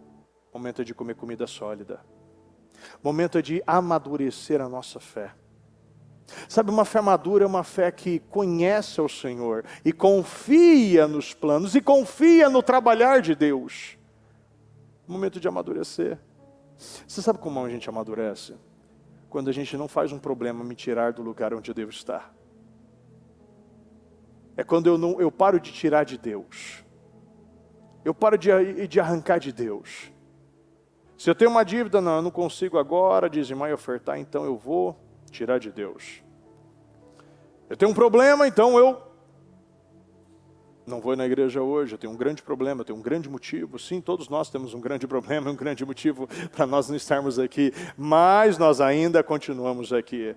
Momento é de comer comida sólida. Momento é de amadurecer a nossa fé. Sabe, uma fé madura é uma fé que conhece o Senhor e confia nos planos e confia no trabalhar de Deus. Momento de amadurecer. Você sabe como a gente amadurece? Quando a gente não faz um problema me tirar do lugar onde eu devo estar. É quando eu paro de tirar de Deus. Eu paro de arrancar de Deus. Se eu tenho uma dívida, não, eu não consigo agora dizimar e ofertar, então eu vou tirar de Deus. Eu tenho um problema, então eu não vou na igreja hoje, eu tenho um grande problema, eu tenho um grande motivo. Sim, todos nós temos um grande problema, um grande motivo para nós não estarmos aqui, mas nós ainda continuamos aqui.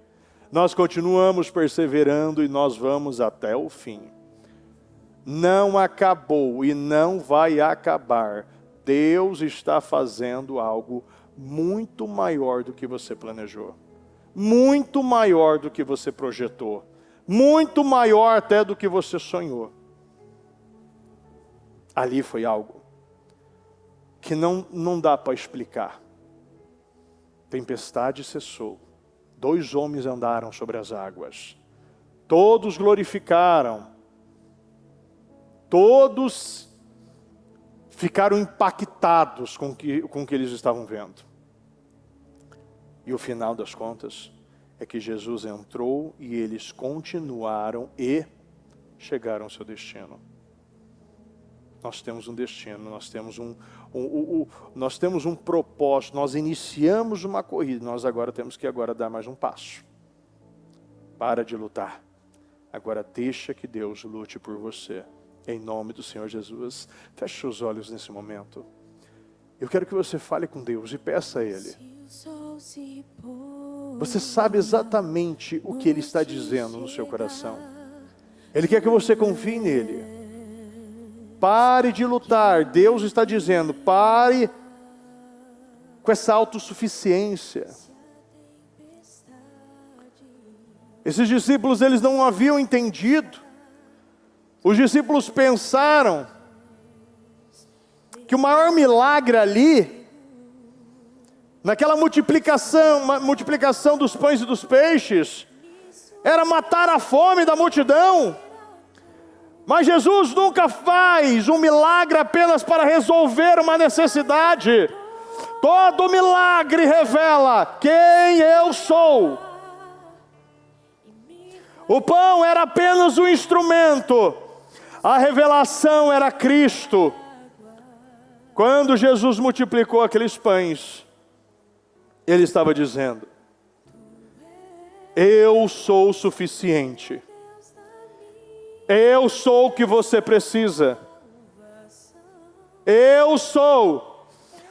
Nós continuamos perseverando e nós vamos até o fim. Não acabou e não vai acabar. Deus está fazendo algo muito maior do que você planejou. Muito maior do que você projetou. Muito maior até do que você sonhou. Ali foi algo que não dá para explicar. Tempestade cessou. 2 homens andaram sobre as águas. Todos glorificaram. Todos ficaram impactados com o que eles estavam vendo. E o final das contas é que Jesus entrou e eles continuaram e chegaram ao seu destino. Nós temos um destino, nós temos um propósito, nós iniciamos uma corrida, nós agora temos que dar mais um passo. Para de lutar. Agora deixa que Deus lute por você. Em nome do Senhor Jesus. Feche os olhos nesse momento. Eu quero que você fale com Deus e peça a Ele. Você sabe exatamente o que Ele está dizendo no seu coração. Ele quer que você confie nele. Pare de lutar. Deus está dizendo, pare com essa autossuficiência. Esses discípulos, eles não haviam entendido. Os discípulos pensaram que o maior milagre ali, naquela multiplicação dos pães e dos peixes, era matar a fome da multidão. Mas Jesus nunca faz um milagre apenas para resolver uma necessidade. Todo milagre revela quem eu sou. O pão era apenas um instrumento. A revelação era Cristo. Quando Jesus multiplicou aqueles pães, Ele estava dizendo, eu sou o suficiente. Eu sou o que você precisa. Eu sou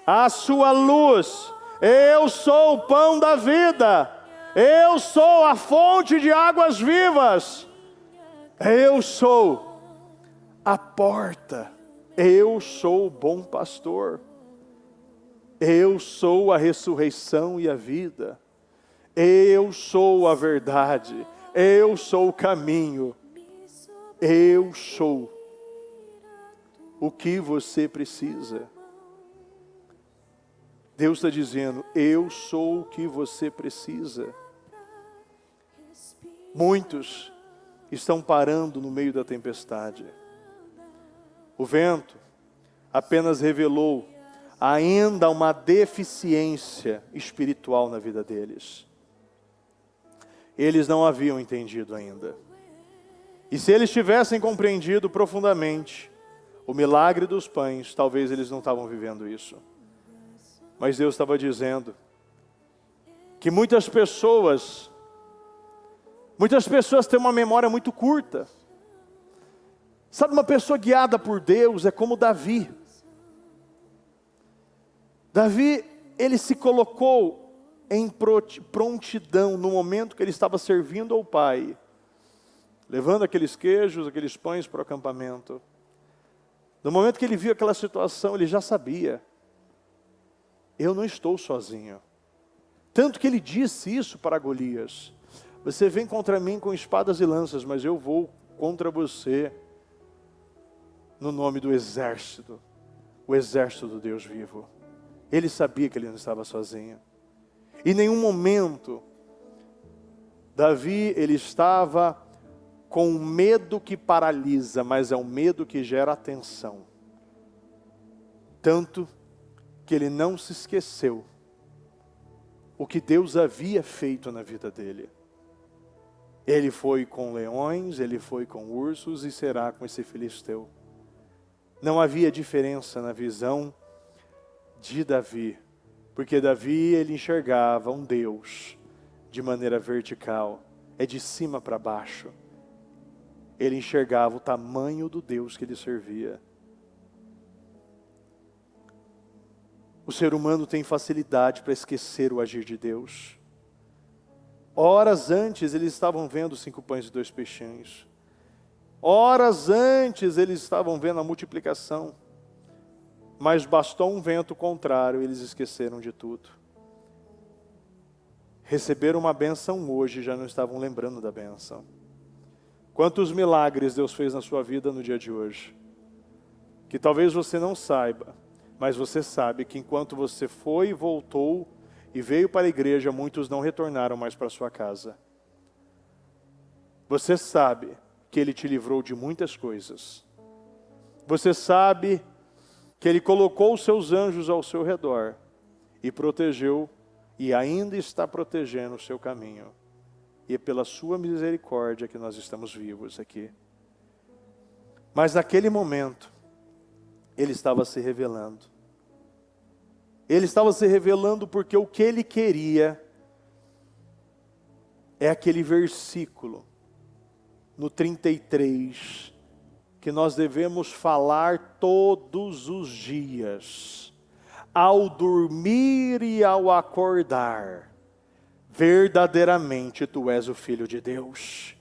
a sua luz. Eu sou o pão da vida. Eu sou a fonte de águas vivas. Eu sou a porta. Eu sou o bom pastor. Eu sou a ressurreição e a vida. Eu sou a verdade. Eu sou o caminho. Eu sou o que você precisa. Deus está dizendo, eu sou o que você precisa. Muitos estão parando no meio da tempestade. O vento apenas revelou ainda uma deficiência espiritual na vida deles. Eles não haviam entendido ainda. E se eles tivessem compreendido profundamente o milagre dos pães, talvez eles não estavam vivendo isso. Mas Deus estava dizendo que muitas pessoas têm uma memória muito curta. Sabe, uma pessoa guiada por Deus é como Davi. Davi, ele se colocou em prontidão no momento que ele estava servindo ao Pai, levando aqueles queijos, aqueles pães para o acampamento. No momento que ele viu aquela situação, ele já sabia, eu não estou sozinho. Tanto que ele disse isso para Golias, você vem contra mim com espadas e lanças, mas eu vou contra você no nome do exército, o exército do Deus vivo. Ele sabia que ele não estava sozinho. Em nenhum momento, Davi, ele estava com um medo que paralisa, mas é um medo que gera atenção. Tanto que ele não se esqueceu o que Deus havia feito na vida dele. Ele foi com leões, ele foi com ursos e será com esse filisteu. Não havia diferença na visão de Davi, porque Davi, ele enxergava um Deus de maneira vertical, é de cima para baixo. Ele enxergava o tamanho do Deus que ele servia. O ser humano tem facilidade para esquecer o agir de Deus. Horas antes eles estavam vendo 5 pães e 2 peixinhos. Horas antes eles estavam vendo a multiplicação. Mas bastou um vento contrário e eles esqueceram de tudo. Receberam uma bênção hoje e já não estavam lembrando da bênção. Quantos milagres Deus fez na sua vida no dia de hoje? Que talvez você não saiba, mas você sabe que enquanto você foi e voltou e veio para a igreja, muitos não retornaram mais para sua casa. Você sabe que Ele te livrou de muitas coisas. Você sabe que Ele colocou os seus anjos ao seu redor e protegeu e ainda está protegendo o seu caminho. E é pela sua misericórdia que nós estamos vivos aqui. Mas naquele momento, Ele estava se revelando. Ele estava se revelando porque o que Ele queria é aquele versículo no 33, que nós devemos falar todos os dias, ao dormir e ao acordar. Verdadeiramente tu és o Filho de Deus.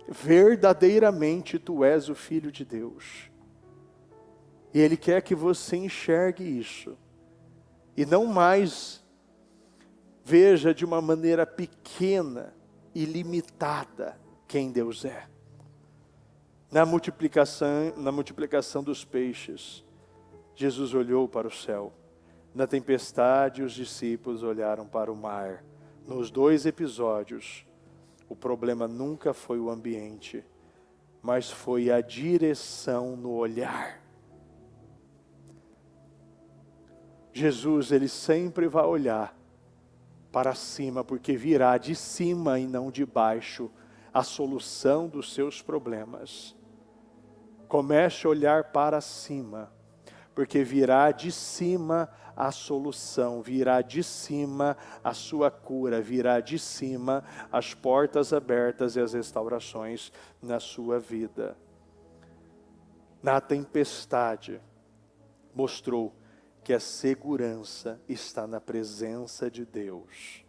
Verdadeiramente tu és o Filho de Deus. E Ele quer que você enxergue isso. E não mais veja de uma maneira pequena e limitada quem Deus é. Na multiplicação dos peixes, Jesus olhou para o céu. Na tempestade, os discípulos olharam para o mar. Nos 2 episódios, o problema nunca foi o ambiente, mas foi a direção no olhar. Jesus, Ele sempre vai olhar para cima, porque virá de cima e não de baixo a solução dos seus problemas. Comece a olhar para cima, porque virá de cima a solução, virá de cima a sua cura, virá de cima as portas abertas e as restaurações na sua vida. Na tempestade, mostrou que a segurança está na presença de Deus.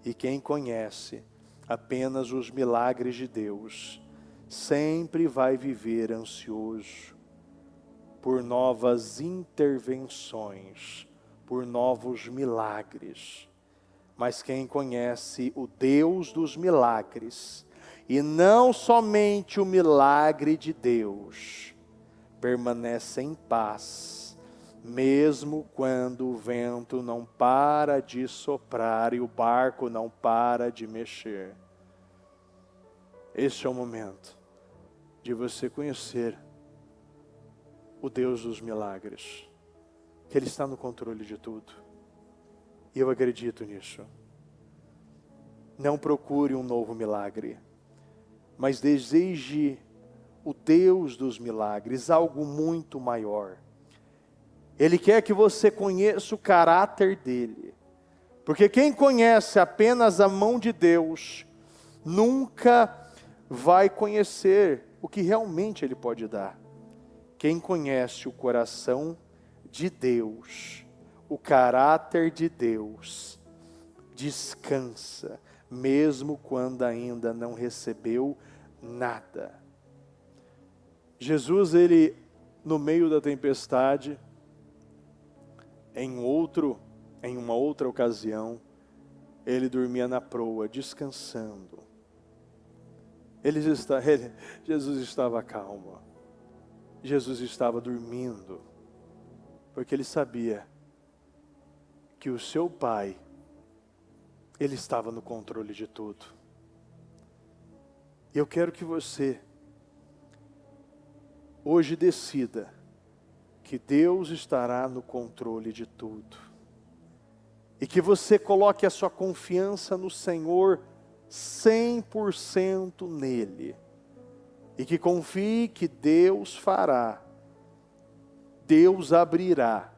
E quem conhece apenas os milagres de Deus, sempre vai viver ansioso por novas intervenções, por novos milagres. Mas quem conhece o Deus dos milagres, e não somente o milagre de Deus, permanece em paz, mesmo quando o vento não para de soprar e o barco não para de mexer. Este é o momento de você conhecer o Deus dos milagres, que Ele está no controle de tudo. E eu acredito nisso. Não procure um novo milagre, mas deseje o Deus dos milagres, algo muito maior. Ele quer que você conheça o caráter dele. Porque quem conhece apenas a mão de Deus, nunca vai conhecer o que realmente Ele pode dar. Quem conhece o coração de Deus, o caráter de Deus, descansa, mesmo quando ainda não recebeu nada. Jesus, Ele, no meio da tempestade, em uma outra ocasião, Ele dormia na proa, descansando. Jesus estava calmo. Jesus estava dormindo. Porque ele sabia que o seu pai, ele estava no controle de tudo. E eu quero que você hoje decida que Deus estará no controle de tudo. E que você coloque a sua confiança no Senhor 100% nele. E que confie que Deus fará, Deus abrirá,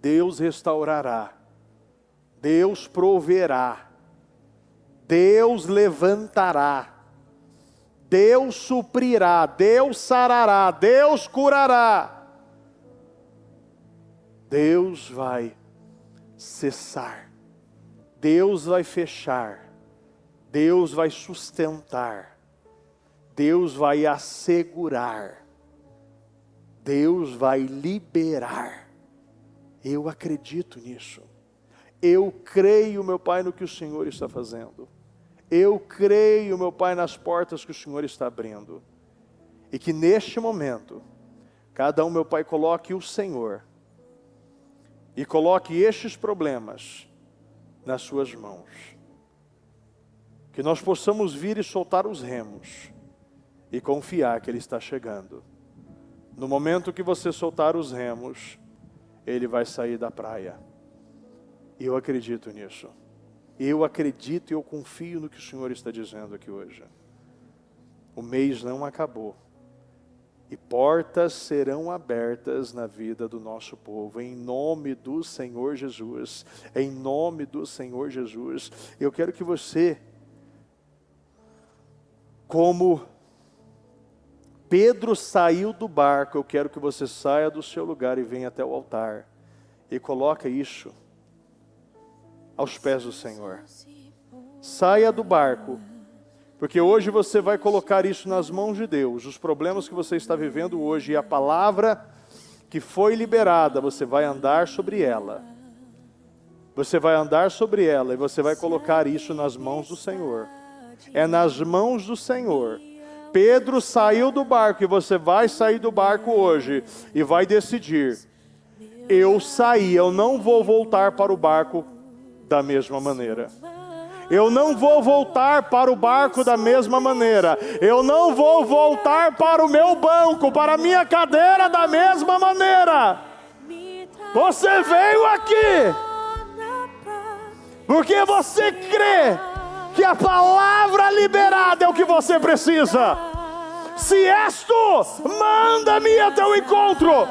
Deus restaurará, Deus proverá, Deus levantará, Deus suprirá, Deus sarará, Deus curará. Deus vai cessar, Deus vai fechar, Deus vai sustentar, Deus vai assegurar, Deus vai liberar. Eu acredito nisso. Eu creio, meu Pai, no que o Senhor está fazendo. Eu creio, meu Pai, nas portas que o Senhor está abrindo. E que neste momento, cada um, meu Pai, coloque o Senhor e coloque estes problemas nas suas mãos. Que nós possamos vir e soltar os remos e confiar que Ele está chegando. No momento que você soltar os remos, Ele vai sair da praia. E eu acredito nisso. Eu acredito e eu confio no que o Senhor está dizendo aqui hoje. O mês não acabou. E portas serão abertas na vida do nosso povo, em nome do Senhor Jesus. Em nome do Senhor Jesus. Eu quero que você, como Pedro saiu do barco, eu quero que você saia do seu lugar e venha até o altar. E coloque isso aos pés do Senhor. Saia do barco. Porque hoje você vai colocar isso nas mãos de Deus. Os problemas que você está vivendo hoje e a palavra que foi liberada, você vai andar sobre ela. Você vai andar sobre ela e você vai colocar isso nas mãos do Senhor. É nas mãos do Senhor. Pedro saiu do barco e você vai sair do barco hoje e vai decidir: eu saí, eu não vou voltar para o barco da mesma maneira. Eu não vou voltar para o barco da mesma maneira. Eu não vou voltar para o meu banco, para a minha cadeira da mesma maneira. Você veio aqui porque você crê que a palavra liberada é o que você precisa. Se és tu, manda-me a teu encontro.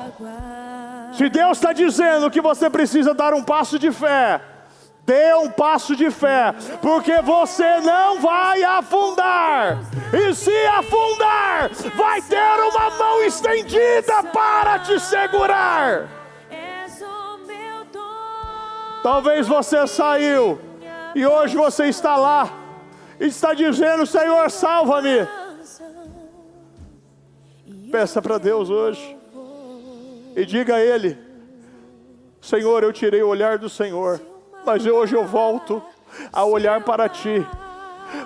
Se Deus está dizendo que você precisa dar um passo de fé, dê um passo de fé, porque você não vai afundar. E se afundar, vai ter uma mão estendida para te segurar. Talvez você saiu e hoje você está lá e está dizendo: Senhor, salva-me. Peça para Deus hoje e diga a Ele: Senhor, eu tirei o olhar do Senhor, mas hoje eu volto a olhar para Ti.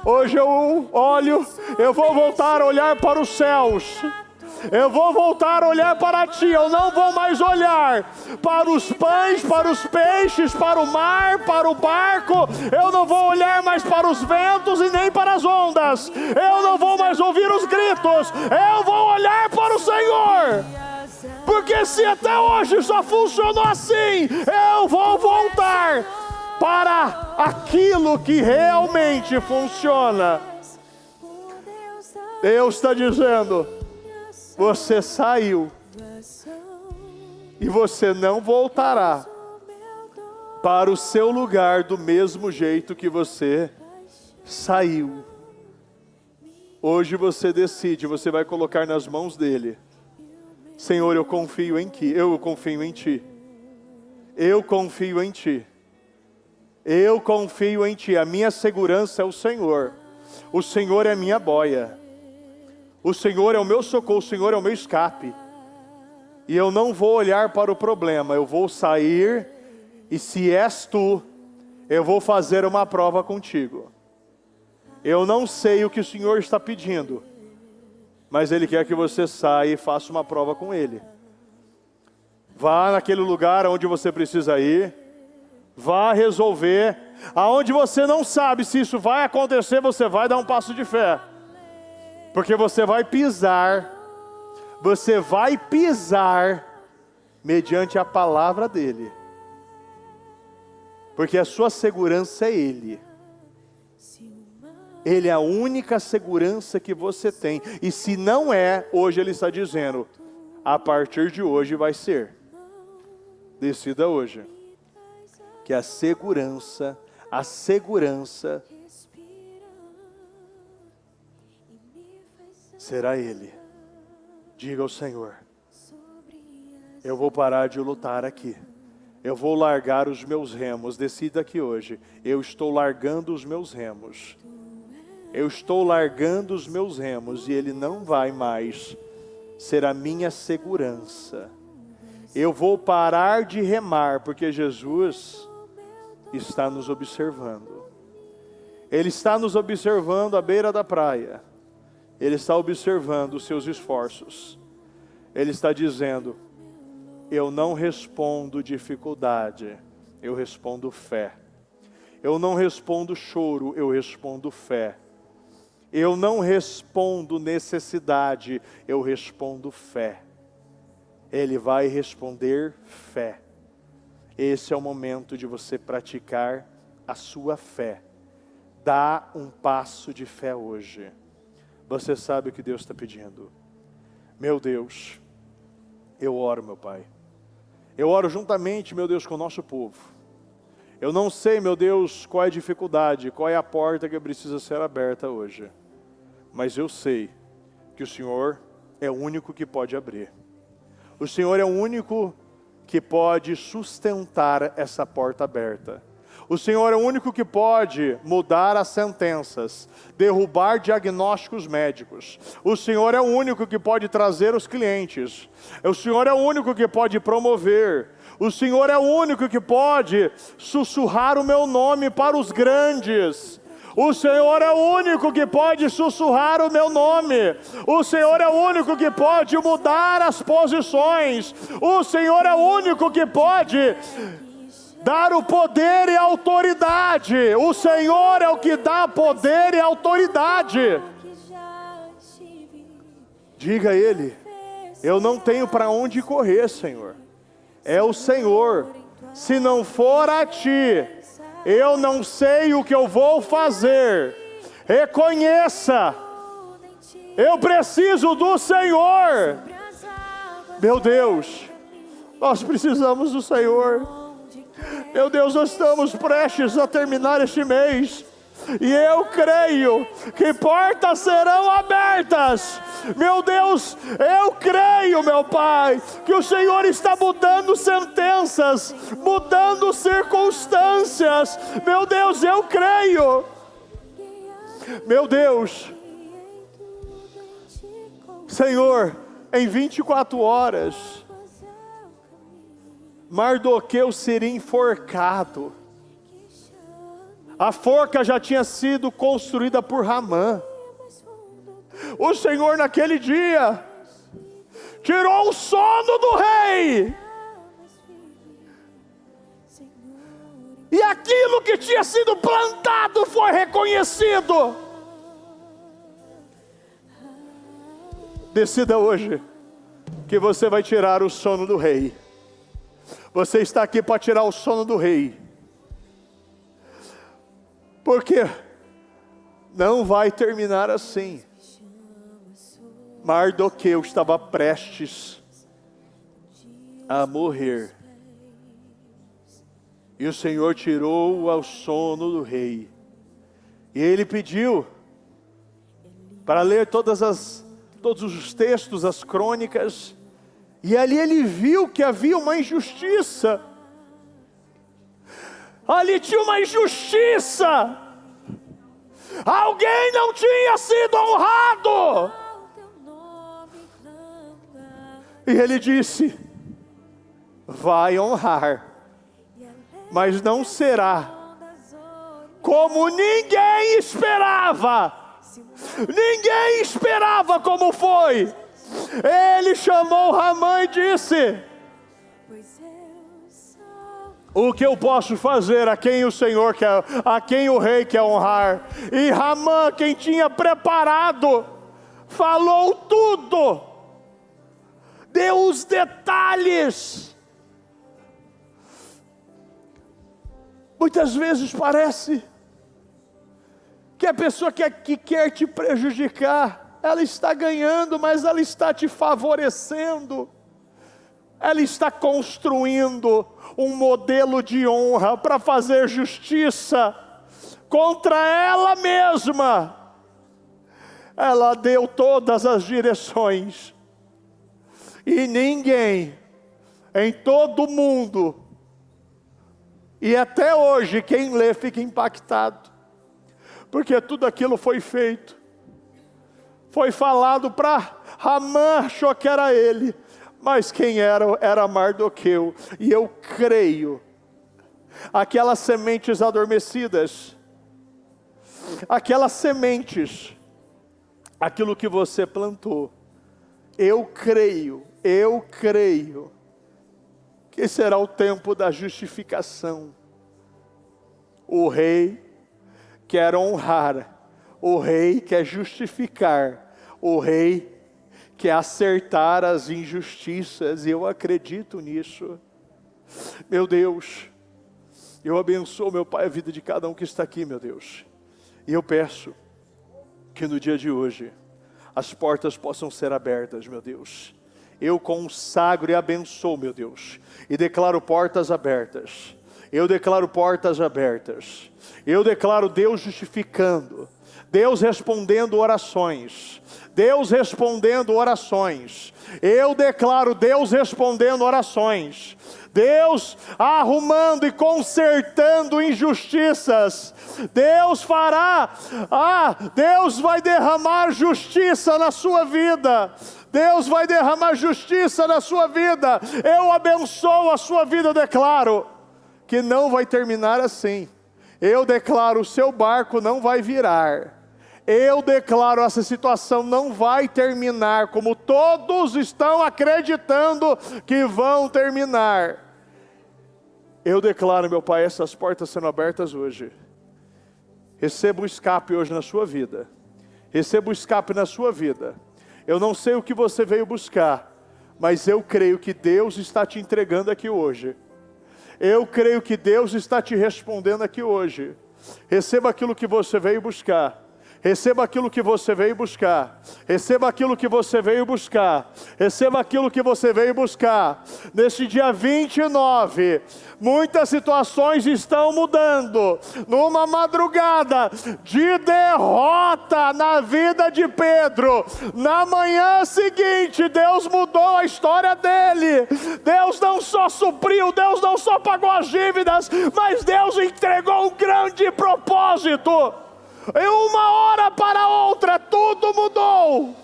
Hoje eu olho, eu vou voltar a olhar para os céus. Eu vou voltar a olhar para Ti. Eu não vou mais olhar para os pães, para os peixes, para o mar, para o barco. Eu não vou olhar mais para os ventos e nem para as ondas. Eu não vou mais ouvir os gritos. Eu vou olhar para o Senhor. Porque se até hoje só funcionou assim, eu vou voltar para aquilo que realmente funciona. Deus está dizendo: você saiu e você não voltará para o seu lugar do mesmo jeito que você saiu. Hoje você decide, você vai colocar nas mãos dele: Senhor, eu confio em Ti, eu confio em Ti. Eu confio em Ti. Eu confio em Ti. A minha segurança é o Senhor. O Senhor é a minha boia. O Senhor é o meu socorro, o Senhor é o meu escape. E eu não vou olhar para o problema, eu vou sair e se és Tu, eu vou fazer uma prova contigo. Eu não sei o que o Senhor está pedindo, mas Ele quer que você saia e faça uma prova com Ele. Vá naquele lugar onde você precisa ir. Vá resolver. Aonde você não sabe se isso vai acontecer, você vai dar um passo de fé. Porque você vai pisar mediante a palavra dele. Porque a sua segurança é ele. Ele é a única segurança que você tem. E se não é, hoje ele está dizendo, a partir de hoje vai ser. Decida hoje. Que a segurança será ele. Diga ao Senhor, eu vou parar de lutar aqui. Eu vou largar os meus remos. Decida aqui hoje, eu estou largando os meus remos. Eu estou largando os meus remos e ele não vai mais ser a minha segurança. Eu vou parar de remar, porque Jesus está nos observando. Ele está nos observando à beira da praia. Ele está observando os seus esforços. Ele está dizendo, eu não respondo dificuldade, eu respondo fé. Eu não respondo choro, eu respondo fé. Eu não respondo necessidade, eu respondo fé. Ele vai responder fé. Esse é o momento de você praticar a sua fé. Dá um passo de fé hoje. Você sabe o que Deus está pedindo. Meu Deus, eu oro, meu Pai. Eu oro juntamente, meu Deus, com o nosso povo. Eu não sei, meu Deus, qual é a dificuldade, qual é a porta que precisa ser aberta hoje. Mas eu sei que o Senhor é o único que pode abrir. O Senhor é o único que pode sustentar essa porta aberta. O Senhor é o único que pode mudar as sentenças, derrubar diagnósticos médicos. O Senhor é o único que pode trazer os clientes. O Senhor é o único que pode promover. O Senhor é o único que pode sussurrar o meu nome para os grandes. O Senhor é o único que pode sussurrar o meu nome. O Senhor é o único que pode mudar as posições. O Senhor é o único que pode dar o poder e a autoridade. O Senhor é o que dá poder e autoridade. Diga a Ele, eu não tenho para onde correr, Senhor. É o Senhor. Se não for a Ti, eu não sei o que eu vou fazer. Reconheça, eu preciso do Senhor. Meu Deus, nós precisamos do Senhor. Meu Deus, nós estamos prestes a terminar este mês. E eu creio que portas serão abertas. Meu Deus, eu creio, meu Pai, que o Senhor está mudando sentenças, mudando circunstâncias. Meu Deus, eu creio. Meu Deus, Senhor, em 24 horas, Mardoqueu seria enforcado. A forca já tinha sido construída por Hamã. O Senhor naquele dia tirou o sono do rei. E aquilo que tinha sido plantado foi reconhecido. Decida hoje que você vai tirar o sono do rei. Você está aqui para tirar o sono do rei. Porque não vai terminar assim. Mardoqueu estava prestes a morrer. E o Senhor tirou o sono do rei. E ele pediu para ler todos os textos, as crônicas. E ali ele viu que havia uma injustiça. Ali tinha uma injustiça. Alguém não tinha sido honrado. E ele disse: vai honrar, mas não será como ninguém esperava. Ninguém esperava como foi. Ele chamou Hamã e disse: O que eu posso fazer? A quem o Senhor quer, a quem o rei quer honrar? E Ramã, quem tinha preparado, falou tudo, deu os detalhes. Muitas vezes parece que a pessoa que quer te prejudicar, ela está ganhando, mas ela está te favorecendo. Ela está construindo um modelo de honra para fazer justiça contra ela mesma. Ela deu todas as direções. E ninguém em todo o mundo, e até hoje quem lê fica impactado, porque tudo aquilo foi feito, foi falado para Ramã, achou que era ele, mas quem era Mardoqueu. E eu creio, aquelas sementes adormecidas, aquelas sementes, aquilo que você plantou, eu creio que será o tempo da justificação. O rei quer honrar, o rei quer justificar, o rei quer acertar as injustiças, e eu acredito nisso. Meu Deus, eu abençoo, meu Pai, a vida de cada um que está aqui, meu Deus, e eu peço que no dia de hoje as portas possam ser abertas, meu Deus. Eu consagro e abençoo, meu Deus, e declaro portas abertas. Eu declaro portas abertas. Eu declaro Deus justificando, Deus respondendo orações, Deus respondendo orações. Eu declaro Deus respondendo orações, Deus arrumando e consertando injustiças. Deus fará, Deus vai derramar justiça na sua vida. Deus vai derramar justiça na sua vida. Eu abençoo a sua vida, eu declaro que não vai terminar assim. Eu declaro, o seu barco não vai virar. Eu declaro, essa situação não vai terminar como todos estão acreditando que vão terminar. Eu declaro, meu Pai, essas portas sendo abertas hoje. Receba o escape hoje na sua vida. Receba o escape na sua vida. Eu não sei o que você veio buscar, mas eu creio que Deus está te entregando aqui hoje. Eu creio que Deus está te respondendo aqui hoje. Receba aquilo que você veio buscar. Receba aquilo que você veio buscar. Receba aquilo que você veio buscar. Receba aquilo que você veio buscar. Neste dia 29, muitas situações estão mudando. Numa madrugada de derrota na vida de Pedro, na manhã seguinte, Deus mudou a história dele. Deus não só supriu, Deus não só pagou as dívidas, mas Deus entregou um grande propósito. Em uma hora para outra, tudo mudou,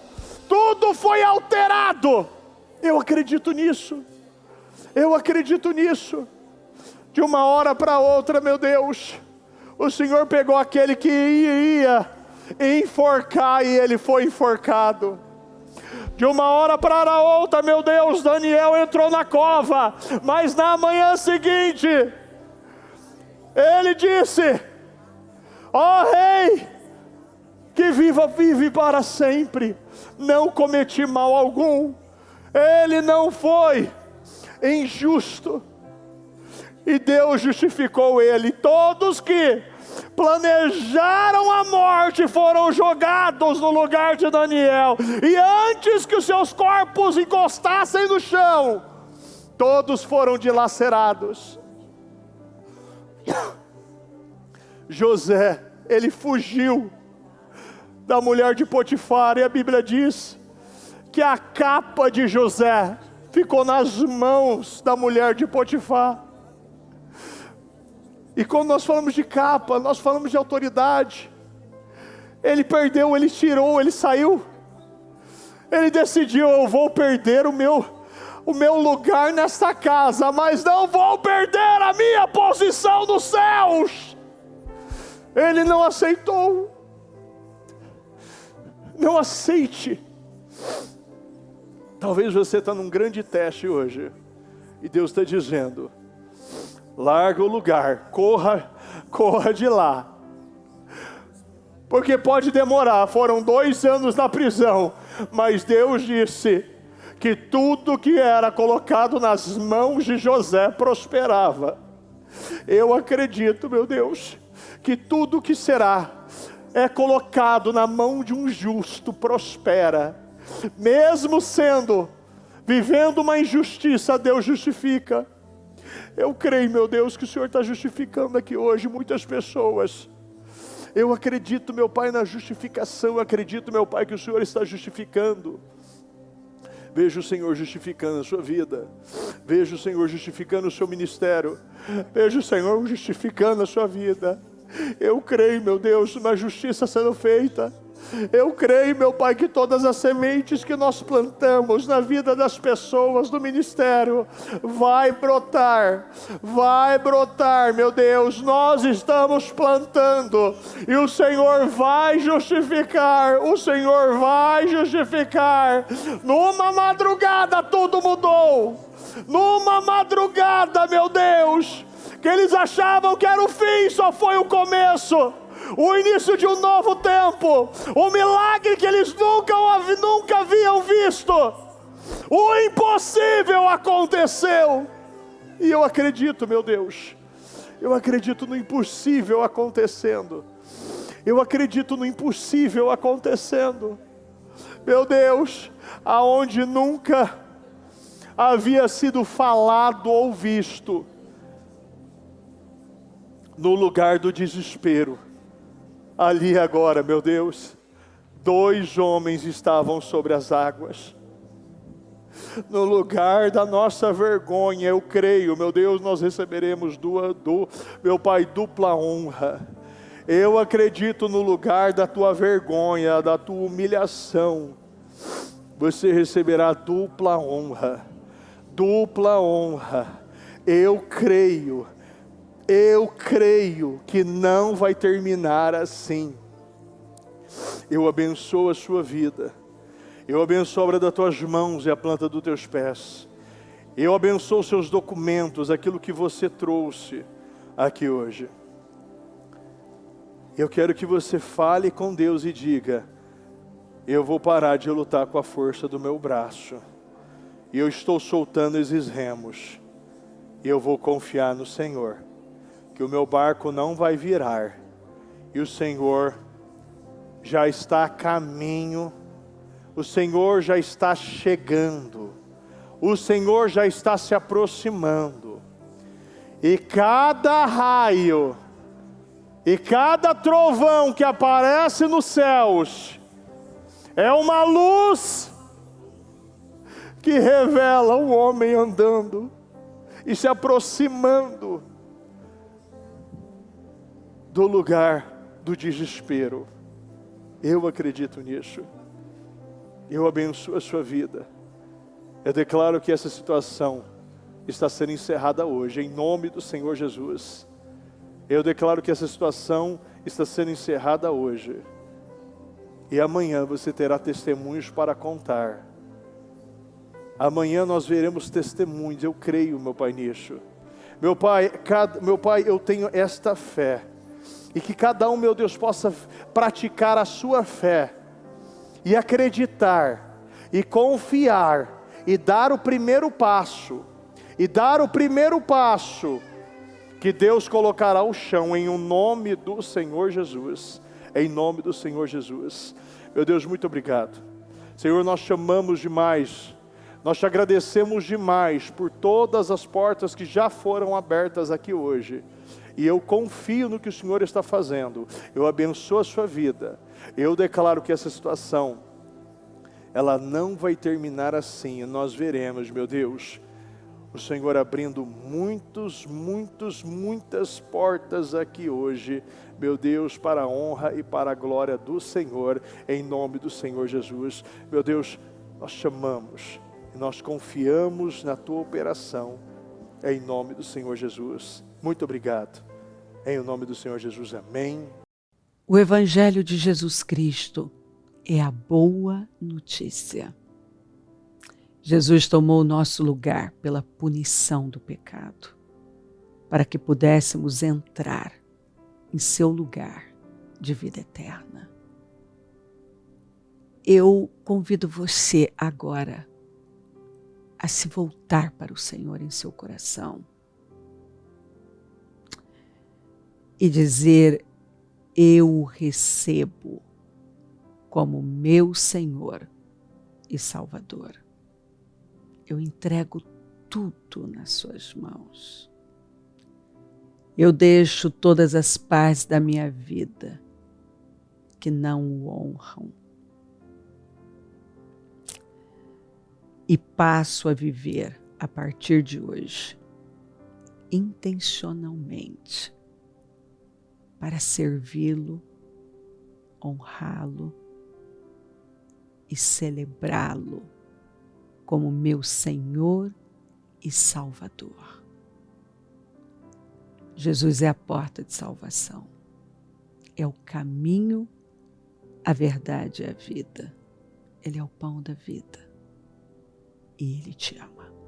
tudo foi alterado. Eu acredito nisso, eu acredito nisso. De uma hora para outra, meu Deus, o Senhor pegou aquele que ia enforcar e ele foi enforcado. De uma hora para outra, meu Deus, Daniel entrou na cova, mas na manhã seguinte, ele disse: ó rei, que vive para sempre, não cometi mal algum. Ele não foi injusto, e Deus justificou ele. Todos que planejaram a morte foram jogados no lugar de Daniel, e antes que os seus corpos encostassem no chão, todos foram dilacerados. José, ele fugiu da mulher de Potifar, e a Bíblia diz que a capa de José ficou nas mãos da mulher de Potifar. E quando nós falamos de capa, nós falamos de autoridade. Ele perdeu, ele tirou, ele saiu. Ele decidiu: eu vou perder o meu lugar nesta casa, mas não vou perder a minha posição nos céus. Ele não aceitou. Não aceite. Talvez você está num grande teste hoje, e Deus está dizendo: larga o lugar, corra de lá. Porque pode demorar, foram 2 anos na prisão, mas Deus disse que tudo que era colocado nas mãos de José prosperava. Eu acredito, meu Deus, que tudo que é colocado na mão de um justo prospera. Mesmo vivendo uma injustiça, Deus justifica. Eu creio, meu Deus, que o Senhor está justificando aqui hoje muitas pessoas. Eu acredito, meu Pai, na justificação. Eu acredito, meu Pai, que o Senhor está justificando. Veja o Senhor justificando a sua vida. Veja o Senhor justificando o seu ministério. Veja o Senhor justificando a sua vida. Eu creio, meu Deus, na justiça sendo feita. Eu creio, meu Pai, que todas as sementes que nós plantamos na vida das pessoas do ministério vai brotar, meu Deus. Nós estamos plantando e o Senhor vai justificar, Numa madrugada tudo mudou. Numa madrugada, meu Deus, que eles achavam que era o fim, só foi o começo. O início de um novo tempo, um milagre que eles nunca haviam visto. O impossível aconteceu. E eu acredito, meu Deus, eu acredito no impossível acontecendo. Meu Deus, aonde nunca havia sido falado ou visto, no lugar do desespero, ali agora, meu Deus, 2 homens estavam sobre as águas. No lugar da nossa vergonha, eu creio, meu Deus, nós receberemos meu Pai, dupla honra. Eu acredito no lugar da tua vergonha, da tua humilhação, você receberá dupla honra. Eu creio que não vai terminar assim. Eu abençoo a sua vida. Eu abençoo a obra das tuas mãos e a planta dos teus pés. Eu abençoo os seus documentos, aquilo que você trouxe aqui hoje. Eu quero que você fale com Deus e diga: eu vou parar de lutar com a força do meu braço. E eu estou soltando esses remos. E eu vou confiar no Senhor, que o meu barco não vai virar, e o Senhor já está a caminho, o Senhor já está chegando, o Senhor já está se aproximando, e cada raio, e cada trovão que aparece nos céus, é uma luz que revela um homem andando, e se aproximando do lugar do desespero. Eu acredito nisso. Eu abençoo a sua vida. Eu declaro que essa situação está sendo encerrada hoje, em nome do Senhor Jesus. Eu declaro que essa situação está sendo encerrada hoje. E amanhã você terá testemunhos para contar. Amanhã nós veremos testemunhos. Eu creio, meu Pai, nisso. Meu Pai, eu tenho esta fé. E que cada um, meu Deus, possa praticar a sua fé. E acreditar. E confiar. E dar o primeiro passo. Que Deus colocará o chão em nome do Senhor Jesus. Em nome do Senhor Jesus. Meu Deus, muito obrigado. Senhor, nós te amamos demais. Nós te agradecemos demais por todas as portas que já foram abertas aqui hoje. E eu confio no que o Senhor está fazendo. Eu abençoo a sua vida. Eu declaro que essa situação, ela não vai terminar assim. Nós veremos, meu Deus, o Senhor abrindo muitas portas aqui hoje. Meu Deus, para a honra e para a glória do Senhor, em nome do Senhor Jesus. Meu Deus, nós te amamos. Nós confiamos na tua operação, em nome do Senhor Jesus. Muito obrigado. Em nome do Senhor Jesus, amém. O Evangelho de Jesus Cristo é a boa notícia. Jesus tomou o nosso lugar pela punição do pecado, para que pudéssemos entrar em seu lugar de vida eterna. Eu convido você agora a se voltar para o Senhor em seu coração e dizer: eu o recebo como meu Senhor e Salvador. Eu entrego tudo nas suas mãos. Eu deixo todas as partes da minha vida que não o honram e passo a viver a partir de hoje intencionalmente para servi-lo, honrá-lo e celebrá-lo como meu Senhor e Salvador. Jesus é a porta de salvação, é o caminho, a verdade e a vida. Ele é o pão da vida e Ele te ama.